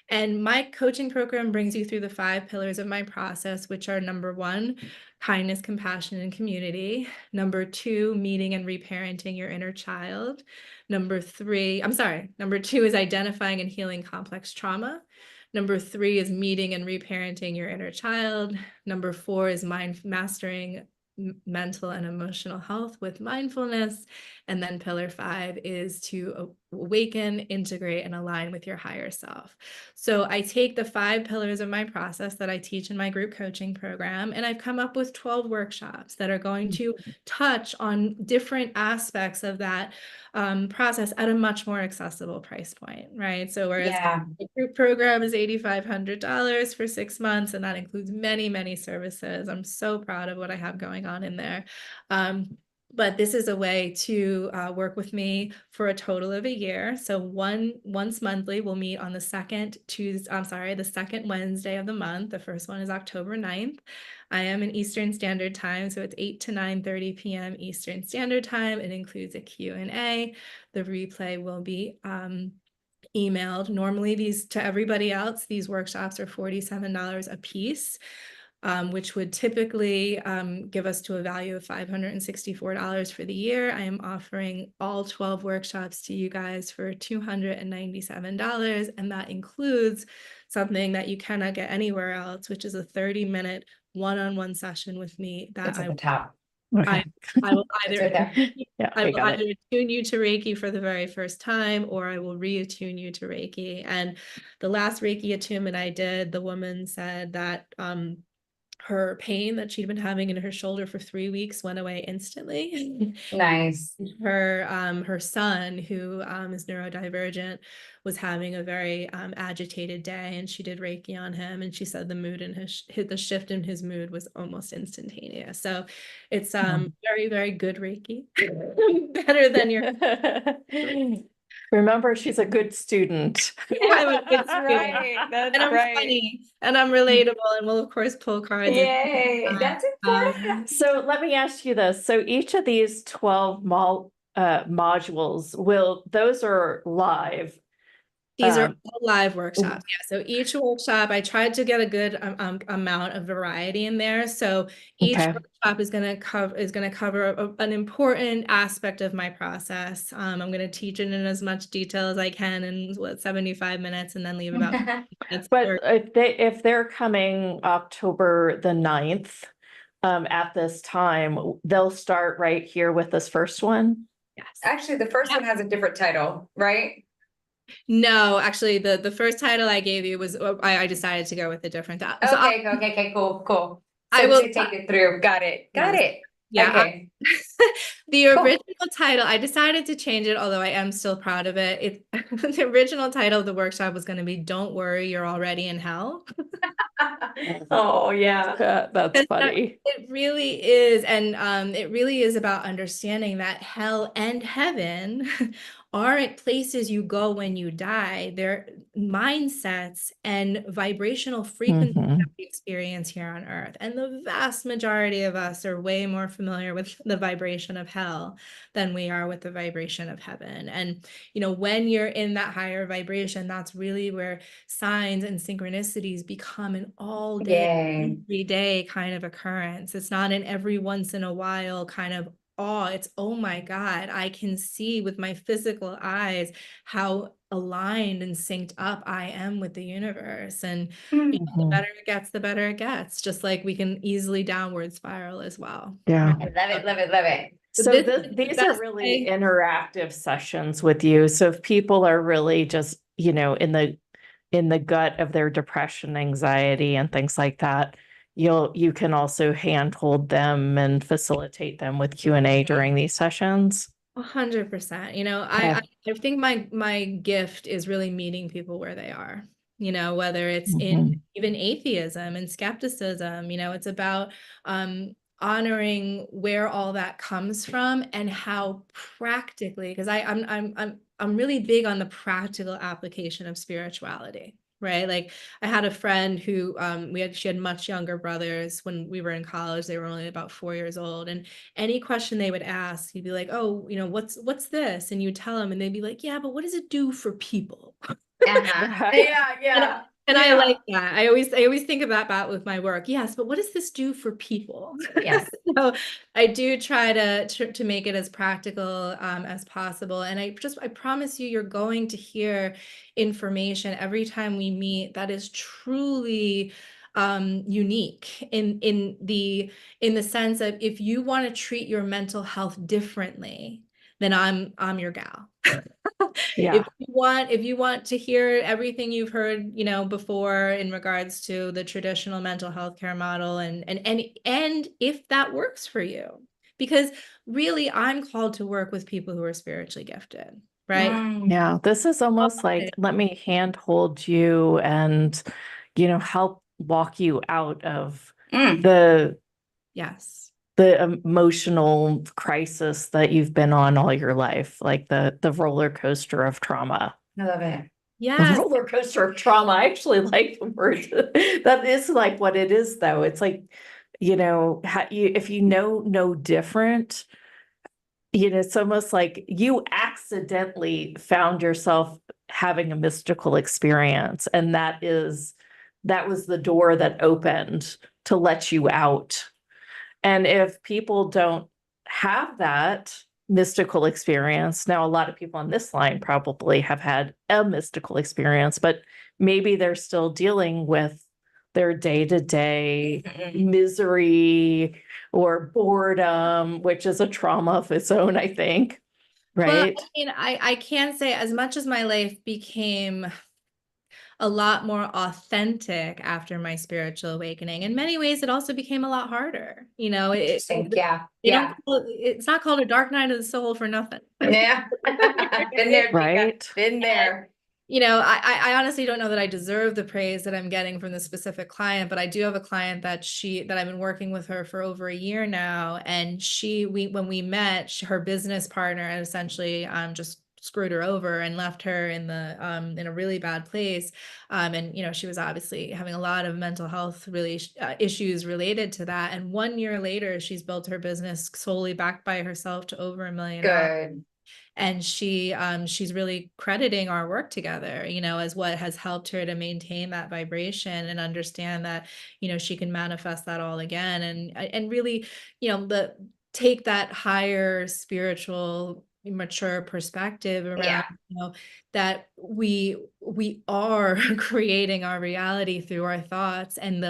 And my coaching program brings you through the 5 pillars of my process, which are: number 1, kindness, compassion, and community; number 2, meeting and reparenting your inner child; number 2 is identifying and healing complex trauma; number 3 is meeting and reparenting your inner child; number 4 is mastering mental and emotional health with mindfulness; and then pillar 5 is to awaken, integrate, and align with your higher self. So I take the 5 pillars of my process that I teach in my group coaching program, and I've come up with 12 workshops that are going to touch on different aspects of that process at a much more accessible price point, right? So whereas the group program is $8,500 for 6 months, and that includes many, many services. I'm so proud of what I have going on in there. But this is a way to work with me for a total of a year. So once monthly, we'll meet on the second Wednesday of the month. The first one is October 9th. I am in Eastern Standard Time, so it's 8 to 9:30 p.m. Eastern Standard Time. It includes a Q&A. The replay will be emailed. Normally, to everybody else, these workshops are $47 a piece, which would typically give us to a value of $564 for the year. I am offering all 12 workshops to you guys for $297, and that includes something that you cannot get anywhere else, which is a 30-minute one-on-one session with me. That's at the top. Okay. I will It's right there. Yeah, I I will got either it. attune you to Reiki for the very first time, or I will reattune you to Reiki. And the last Reiki attunement I did, the woman said that her pain that she'd been having in her shoulder for 3 weeks went away instantly. Nice. Her son, who is neurodivergent, was having a very agitated day, and she did Reiki on him, and she said the mood in the shift in his mood was almost instantaneous. So it's very, very good Reiki, better than your. Remember, she's a good student. I'm a good That's student. right. That's And I'm right. funny, and I'm relatable, and we'll of course pull cards. Yay, that's important. So let me ask you this. So each of these 12 modules, those are live. These are all live workshops. Yeah. So each workshop, I tried to get a good amount of variety in there. So each workshop is going to cover an important aspect of my process. I'm going to teach it in as much detail as I can in 75 minutes, and then leave about 5 minutes. But if they're coming October the 9th, at this time, they'll start right here with this first one. Yes. Actually, the first one has a different title, right? No, actually, the first title I gave you was I decided to go with a different title. Okay, cool. So I will to take it through. Got it. Yeah. Okay. The original title, I decided to change it, although I am still proud of it. The original title of the workshop was going to be "Don't Worry, You're Already in Hell." Oh yeah. That's funny. It really is. And it really is about understanding that hell and heaven aren't places you go when you die. They're mindsets and vibrational frequencies Mhm. that we experience here on Earth. And the vast majority of us are way more familiar with the vibration of hell than we are with the vibration of heaven. And, you know, when you're in that higher vibration, that's really where signs and synchronicities become an all day, Yay. every day kind of occurrence. It's not an every once in a while kind of awe. It's, oh my God, I can see with my physical eyes how aligned and synced up I am with the universe. And you know, the Mhm. better it gets, the better it gets. Just like we can easily downward spiral as well. Yeah. I love it, love it, love it. So So this is the these are best really way. interactive sessions with you. So if people are really just, you know, in the gut of their depression, anxiety, and things like that, you can also handhold them and facilitate them with Q&A during these sessions. 100%. You know, Okay. I think my gift is really meeting people where they are, you know, whether it's in Mhm. even atheism and skepticism, you know, it's about honoring where all that comes from and how practically, because I'm really big on the practical application of spirituality. Right. Like I had a friend who she had much younger brothers when we were in college. They were only about 4 years old. And any question they would ask, he'd be like, oh, you know, what's this? And you tell him, and they'd be like, yeah, but what does it do for people? Uh-huh. Yeah, yeah. And I Yeah. like that. I always think about that with my work. Yes, but what does this do for people? Yes. So I do try to make it as practical as possible. And I promise you, you're going to hear information every time we meet that is truly unique in the sense of, if you want to treat your mental health differently, then I'm your gal. Yeah. If you want to hear everything you've heard, you know, before in regards to the traditional mental health care model, and if that works for you, because really I'm called to work with people who are spiritually gifted, right? Yeah. This is almost like, let me handhold you and, you know, help walk you out of Mm. the Yes. emotional crisis that you've been on all your life, like the roller coaster of trauma. I love it. The Yes. roller coaster of trauma. I actually like the word. That is like what it is, though. It's like, you know, if you know no different, you know, it's almost like you accidentally found yourself having a mystical experience, and that was the door that opened to let you out. And if people don't have that mystical experience, now a lot of people on this line probably have had a mystical experience, but maybe they're still dealing with their day-to-day misery or boredom, which is a trauma of its own, I think. Well, Right? I mean, I can say, as much as my life became a lot more authentic after my spiritual awakening, in many ways it also became a lot harder. You know, Interesting. Yeah. they Yeah. it's not called a dark night of the soul for nothing. Yeah. Been there, Tika. Right. Been there. You know, I honestly don't know that I deserve the praise that I'm getting from this specific client, but I do have a client that I've been working with her for over a year now. And when we met, her business partner essentially just screwed her over and left her in a really bad place. And, you know, she was obviously having a lot of mental health issues related to that. And 1 year later, she's built her business solely backed by herself to over $1 million. Good. And she's really crediting our work together, you know, as what has helped her to maintain that vibration and understand that, you know, she can manifest that all again, and really, you know, take that higher spiritual mature perspective around, Yeah. you know, that we are creating our reality through our thoughts, and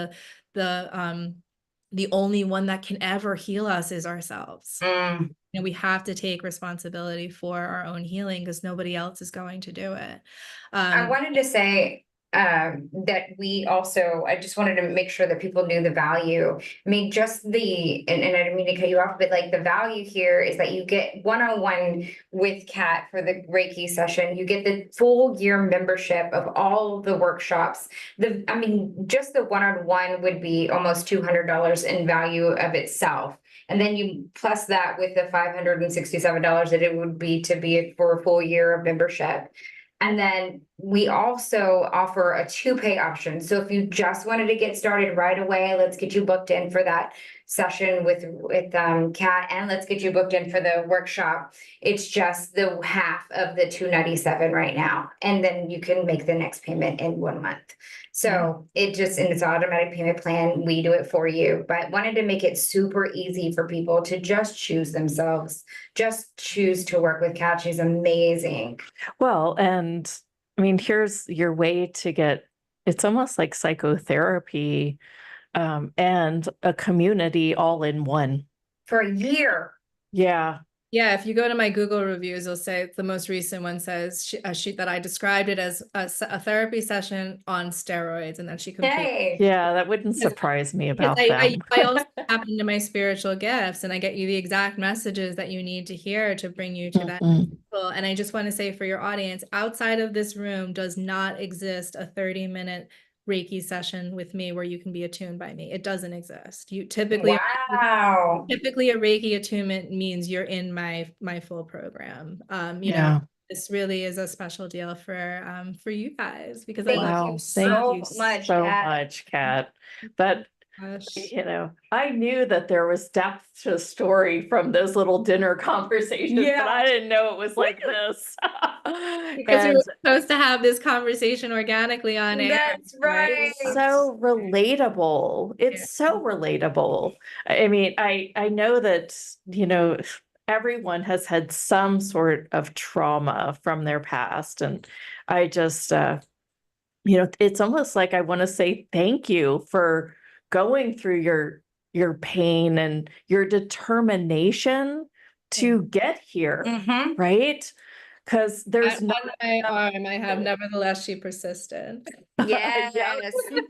the only one that can ever heal us is ourselves. Mm. You know, we have to take responsibility for our own healing, because nobody else is going to do it. I wanted to say, that we also, I just wanted to make sure that people knew the value. I mean, just and I didn't mean to cut you off, but like the value here is that you get one-on-one with Kat for the Reiki session. You get the full year membership of all the workshops. I mean, just the one-on-one would be almost $200 in value of itself. And then you plus that with the $567 that it would be for a full year of membership. And then we also offer a 2-pay option. So if you just wanted to get started right away, let's get you booked in for that session with Kat, and let's get you booked in for the workshop. It's just the half of the $297 right now. And then you can make the next payment in 1 month. So it's an automatic payment plan. We do it for you, but wanted to make it super easy for people to just choose themselves, just choose to work with Kat. She's amazing. Well, and I mean, here's your way to get, it's almost like psychotherapy, and a community all in one. For a year. Yeah. Yeah, if you go to my Google reviews, you'll say the most recent one says a sheet that I described it as a therapy session on steroids, and then she completed. Hey. Yeah, that wouldn't surprise me about I them. also tap into my spiritual gifts, and I get you the exact messages that you need to hear to bring you to that level. And I just want to say for your audience, outside of this room does not exist a 30-minute Reiki session with me where you can be attuned by me. It doesn't exist. You typically, wow. Typically a Reiki attunement means you're in my full program. You know, this really is a special deal for you guys, because thank you so much, Kat. But you know, I knew that there was depth to story from those little dinner conversations, but I didn't know it was like this. Because we were supposed to have this conversation organically on air. That's right. It's so relatable. It's so relatable. I mean, I know that, you know, everyone has had some sort of trauma from their past. And I just, you know, it's almost like I want to say thank you for going through your pain and your determination to get here, right? Because there's no my arm, I have nevertheless she persisted. Yes.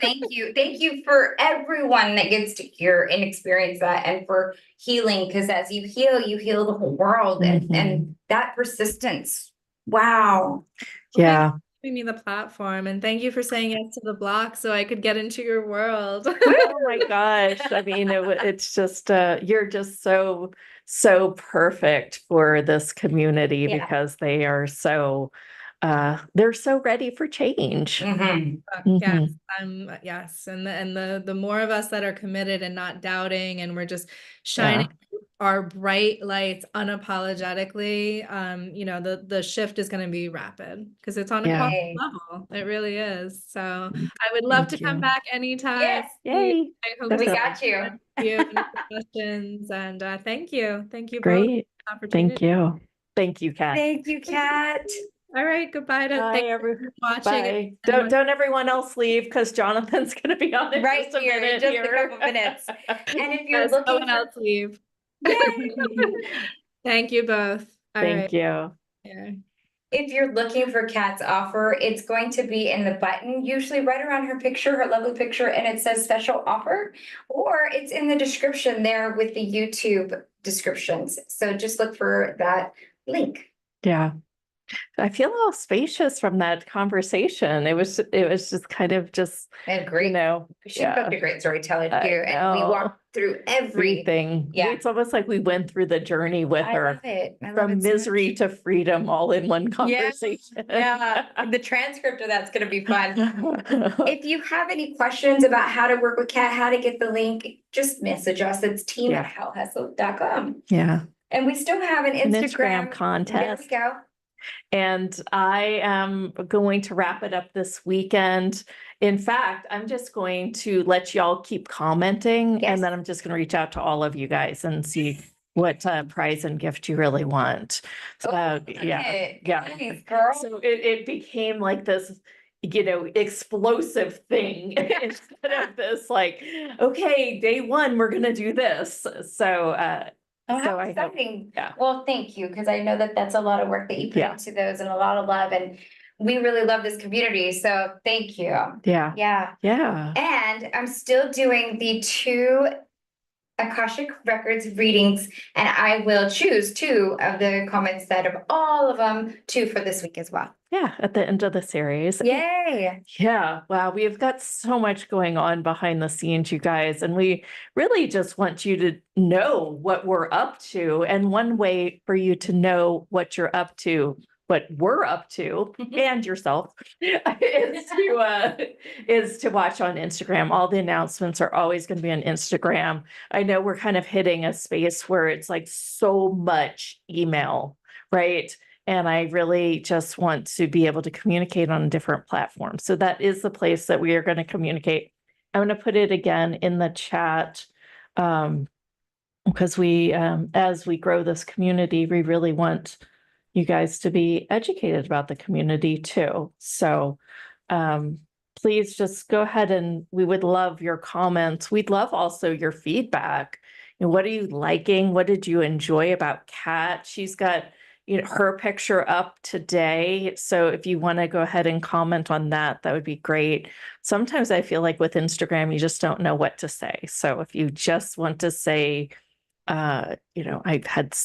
Thank you for everyone that gets to hear and experience that, and for healing, because as you heal the whole world. And that persistence. Wow. Yeah. Giving me the platform, and thank you for saying yes to the block so I could get into your world. Oh my gosh. I mean, it's just, you're just so perfect for this community because they are so, they're so ready for change. Yes, yes. And the more of us that are committed and not doubting, and we're just shining our bright lights unapologetically, you know, the shift is going to be rapid, because it's on a quantum level. It really is. So I would love to come back anytime. Yes. Yay. I hope we got you. Questions, and thank you. Great. Thank you. Thank you, Kat. Thank you, Kat. All right, goodbye to everyone watching. Bye. Don't everyone else leave, because Jonathan's going to be on it right just a here, minute just a couple minutes. And if you're looking, someone else leave. Thank you both. Thank you. Yeah. If you're looking for Kat's offer, it's going to be in the button, usually right around her picture, her lovely picture, and it says special offer, or it's in the description there with the YouTube descriptions. So just look for that link. Yeah. I feel all spacious from that conversation. It was just kind of and great. You know, she's such a great storyteller too. And we walked through everything. Yeah. It's almost like we went through the journey with her. I love from it misery to freedom all in one conversation. Yeah. The transcript of that's going to be fun. If you have any questions about how to work with Kat, how to get the link, just message us. It's team@howhustle.com. Yeah. And we still have an Instagram contest. There we go. And I am going to wrap it up this weekend. In fact, I'm just going to let y'all keep commenting, and then I'm just going to reach out to all of you guys and see what prize and gift you really want. Nice, girl. So it became like this, you know, explosive thing instead of this like, okay, day one, we're going to do this. So, how exciting. Well, thank you, because I know that that's a lot of work that you put into those, and a lot of love. And we really love this community. So thank you. Yeah. Yeah. Yeah. And I'm still doing the 2 Akashic Records readings, and I will choose 2 of the comments that of all of them, 2 for this week as well. Yeah. At the end of the series. Yay. Yeah. Wow. We've got so much going on behind the scenes, you guys. And we really just want you to know what we're up to. And one way for you to know what you're up to, what we're up to, and yourself is to watch on Instagram. All the announcements are always going to be on Instagram. I know we're kind of hitting a space where it's like so much email, right? And I really just want to be able to communicate on different platforms. So that is the place that we are going to communicate. I'm going to put it again in the chat because we, as we grow this community, we really want you guys to be educated about the community too. So please just go ahead, and we would love your comments. We'd love also your feedback. You know, what are you liking? What did you enjoy about Kat? She's got, you know, her picture up today. So if you want to go ahead and comment on that, that would be great. Sometimes I feel like with Instagram, you just don't know what to say. So if you just want to say, you know, I've had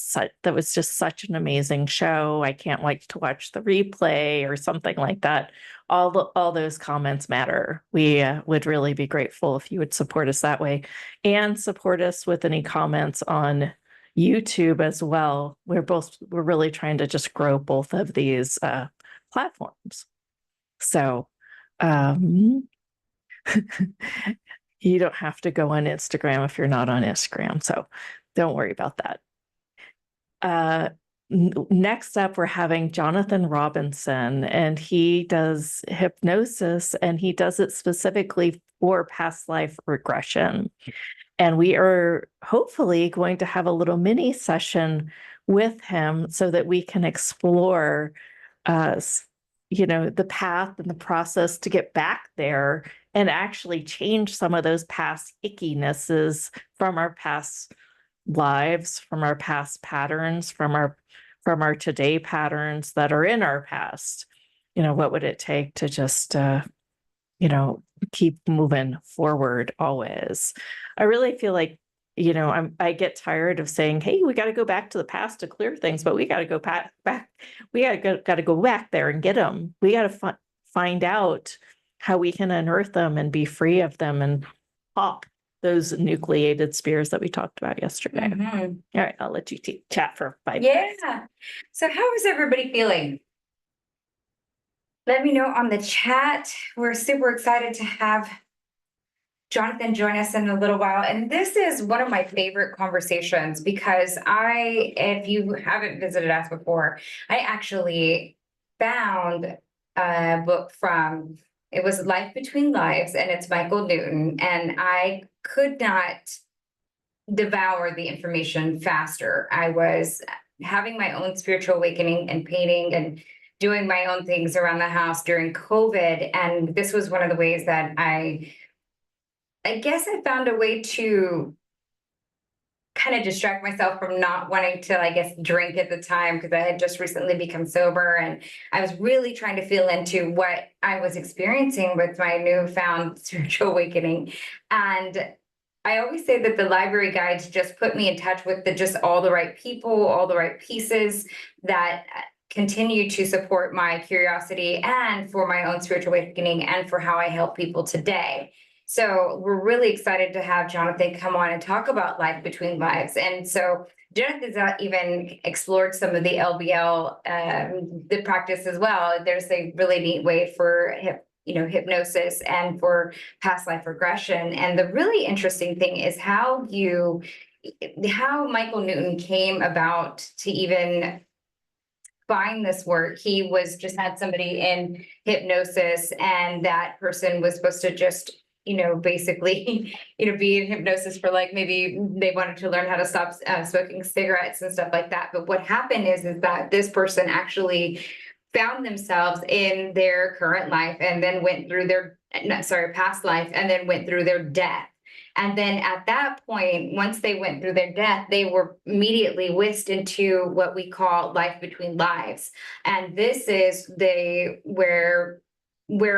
that was just such an amazing show. I can't wait to watch the replay or something like that. All those comments matter. We would really be grateful if you would support us that way, and support us with any comments on YouTube as well. We're really trying to just grow both of these platforms. So you don't have to go on Instagram if you're not on Instagram. So don't worry about that. Next up, we're having Jonathan Robinson, and he does hypnosis, and he does it specifically for past life regression. And we are hopefully going to have a little mini session with him so that we can explore, you know, the path and the process to get back there and actually change some of those past ickinesses from our past lives, from our past patterns, from our today patterns that are in our past. You know, what would it take to just, you know, keep moving forward always? I really feel like, you know, I get tired of saying, hey, we got to go back to the past to clear things, but we got to go back. We got to go back there and get them. We got to find out how we can unearth them and be free of them and pop those nucleated spheres that we talked about yesterday. All right, I'll let you chat for 5 minutes. Yeah. So how is everybody feeling? Let me know on the chat. We're super excited to have Jonathan join us in a little while. And this is one of my favorite conversations because if you haven't visited us before, I actually found a book it was Life Between Lives, and it's Michael Newton. And I could not devour the information faster. I was having my own spiritual awakening and painting and doing my own things around the house during COVID. And this was one of the ways that I guess I found a way to kind of distract myself from not wanting to, I guess, drink at the time, because I had just recently become sober, and I was really trying to feel into what I was experiencing with my newfound spiritual awakening. And I always say that the library guides just put me in touch with just all the right people, all the right pieces that continue to support my curiosity and for my own spiritual awakening and for how I help people today. So we're really excited to have Jonathan come on and talk about Life Between Lives. And so Jonathan's even explored some of the LBL, the practice as well. There's a really neat way for hypnosis and for past life regression. And the really interesting thing is how Michael Newton came about to even find this work. He had somebody in hypnosis, and that person was supposed to just basically, be in hypnosis for maybe they wanted to learn how to stop smoking cigarettes and stuff like that. But what happened is that this person actually found themselves in their current life and then went through past life and then went through their death. And then at that point, once they went through their death, they were immediately whisked into what we call life between lives. And this is where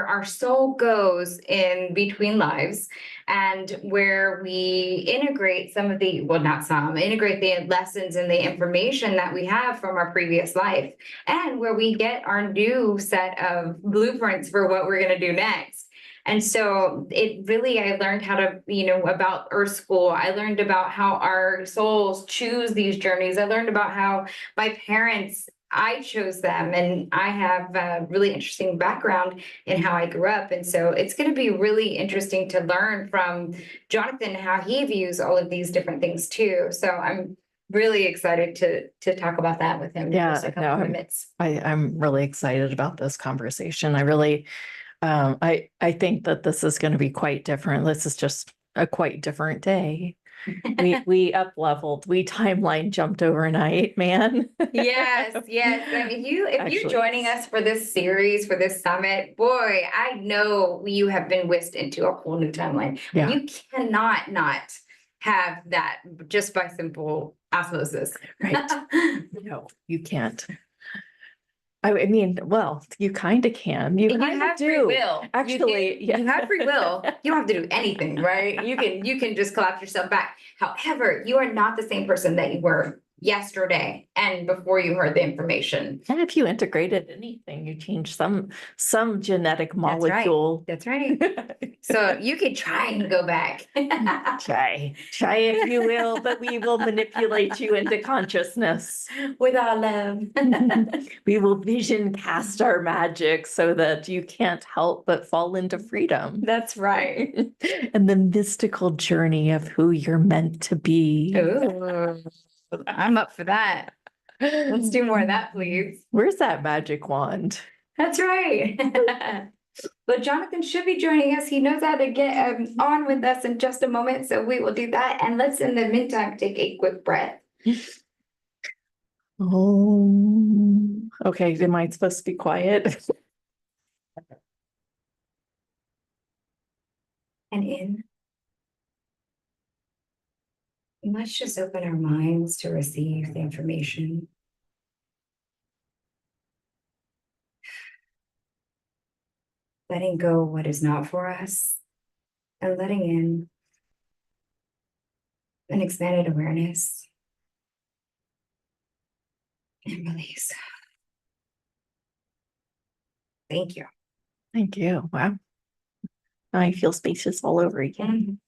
our soul goes in between lives, and where we integrate integrate the lessons and the information that we have from our previous life, and where we get our new set of blueprints for what we're going to do next. And so I learned how to, about Earth School. I learned about how our souls choose these journeys. I learned about how my parents, I chose them, and I have a really interesting background in how I grew up. And so it's going to be really interesting to learn from Jonathan how he views all of these different things too. So I'm really excited to talk about that with him. Yeah, in just a couple minutes. I'm really excited about this conversation. I really, I think that this is going to be quite different. This is just a quite different day. We up leveled, we timeline jumped overnight, man. Yes. I mean, if you're joining us for this series, for this summit, boy, I know you have been whisked into a whole new timeline. Yeah. You cannot not have that just by simple osmosis. Right. No, you can't. I mean, well, you kind of can. You And kind have of free do. will. Actually, you have free will. You don't have to do anything, right? You can just collapse yourself back. However, you are not the same person that you were yesterday and before you heard the information. And if you integrated anything, you change some genetic That's right. molecule. That's right. So you could try and go back. Try if you will, but we will manipulate you into consciousness. With our love. We will vision cast our magic so that you can't help but fall into freedom. That's right. And the mystical journey of who you're meant to be. Ooh, I'm up for that. Let's do more of that, please. Where's that magic wand? That's right. But Jonathan should be joining us. He knows how to get on with us in just a moment. So we will do that. And let's, in the meantime, take a quick breath. Oh, okay. Am I supposed to be quiet? And in. Let's just open our minds to receive the information. Letting go what is not for us, and letting in an expanded awareness and release. Thank you. Thank you. Wow. I feel spacious all over again.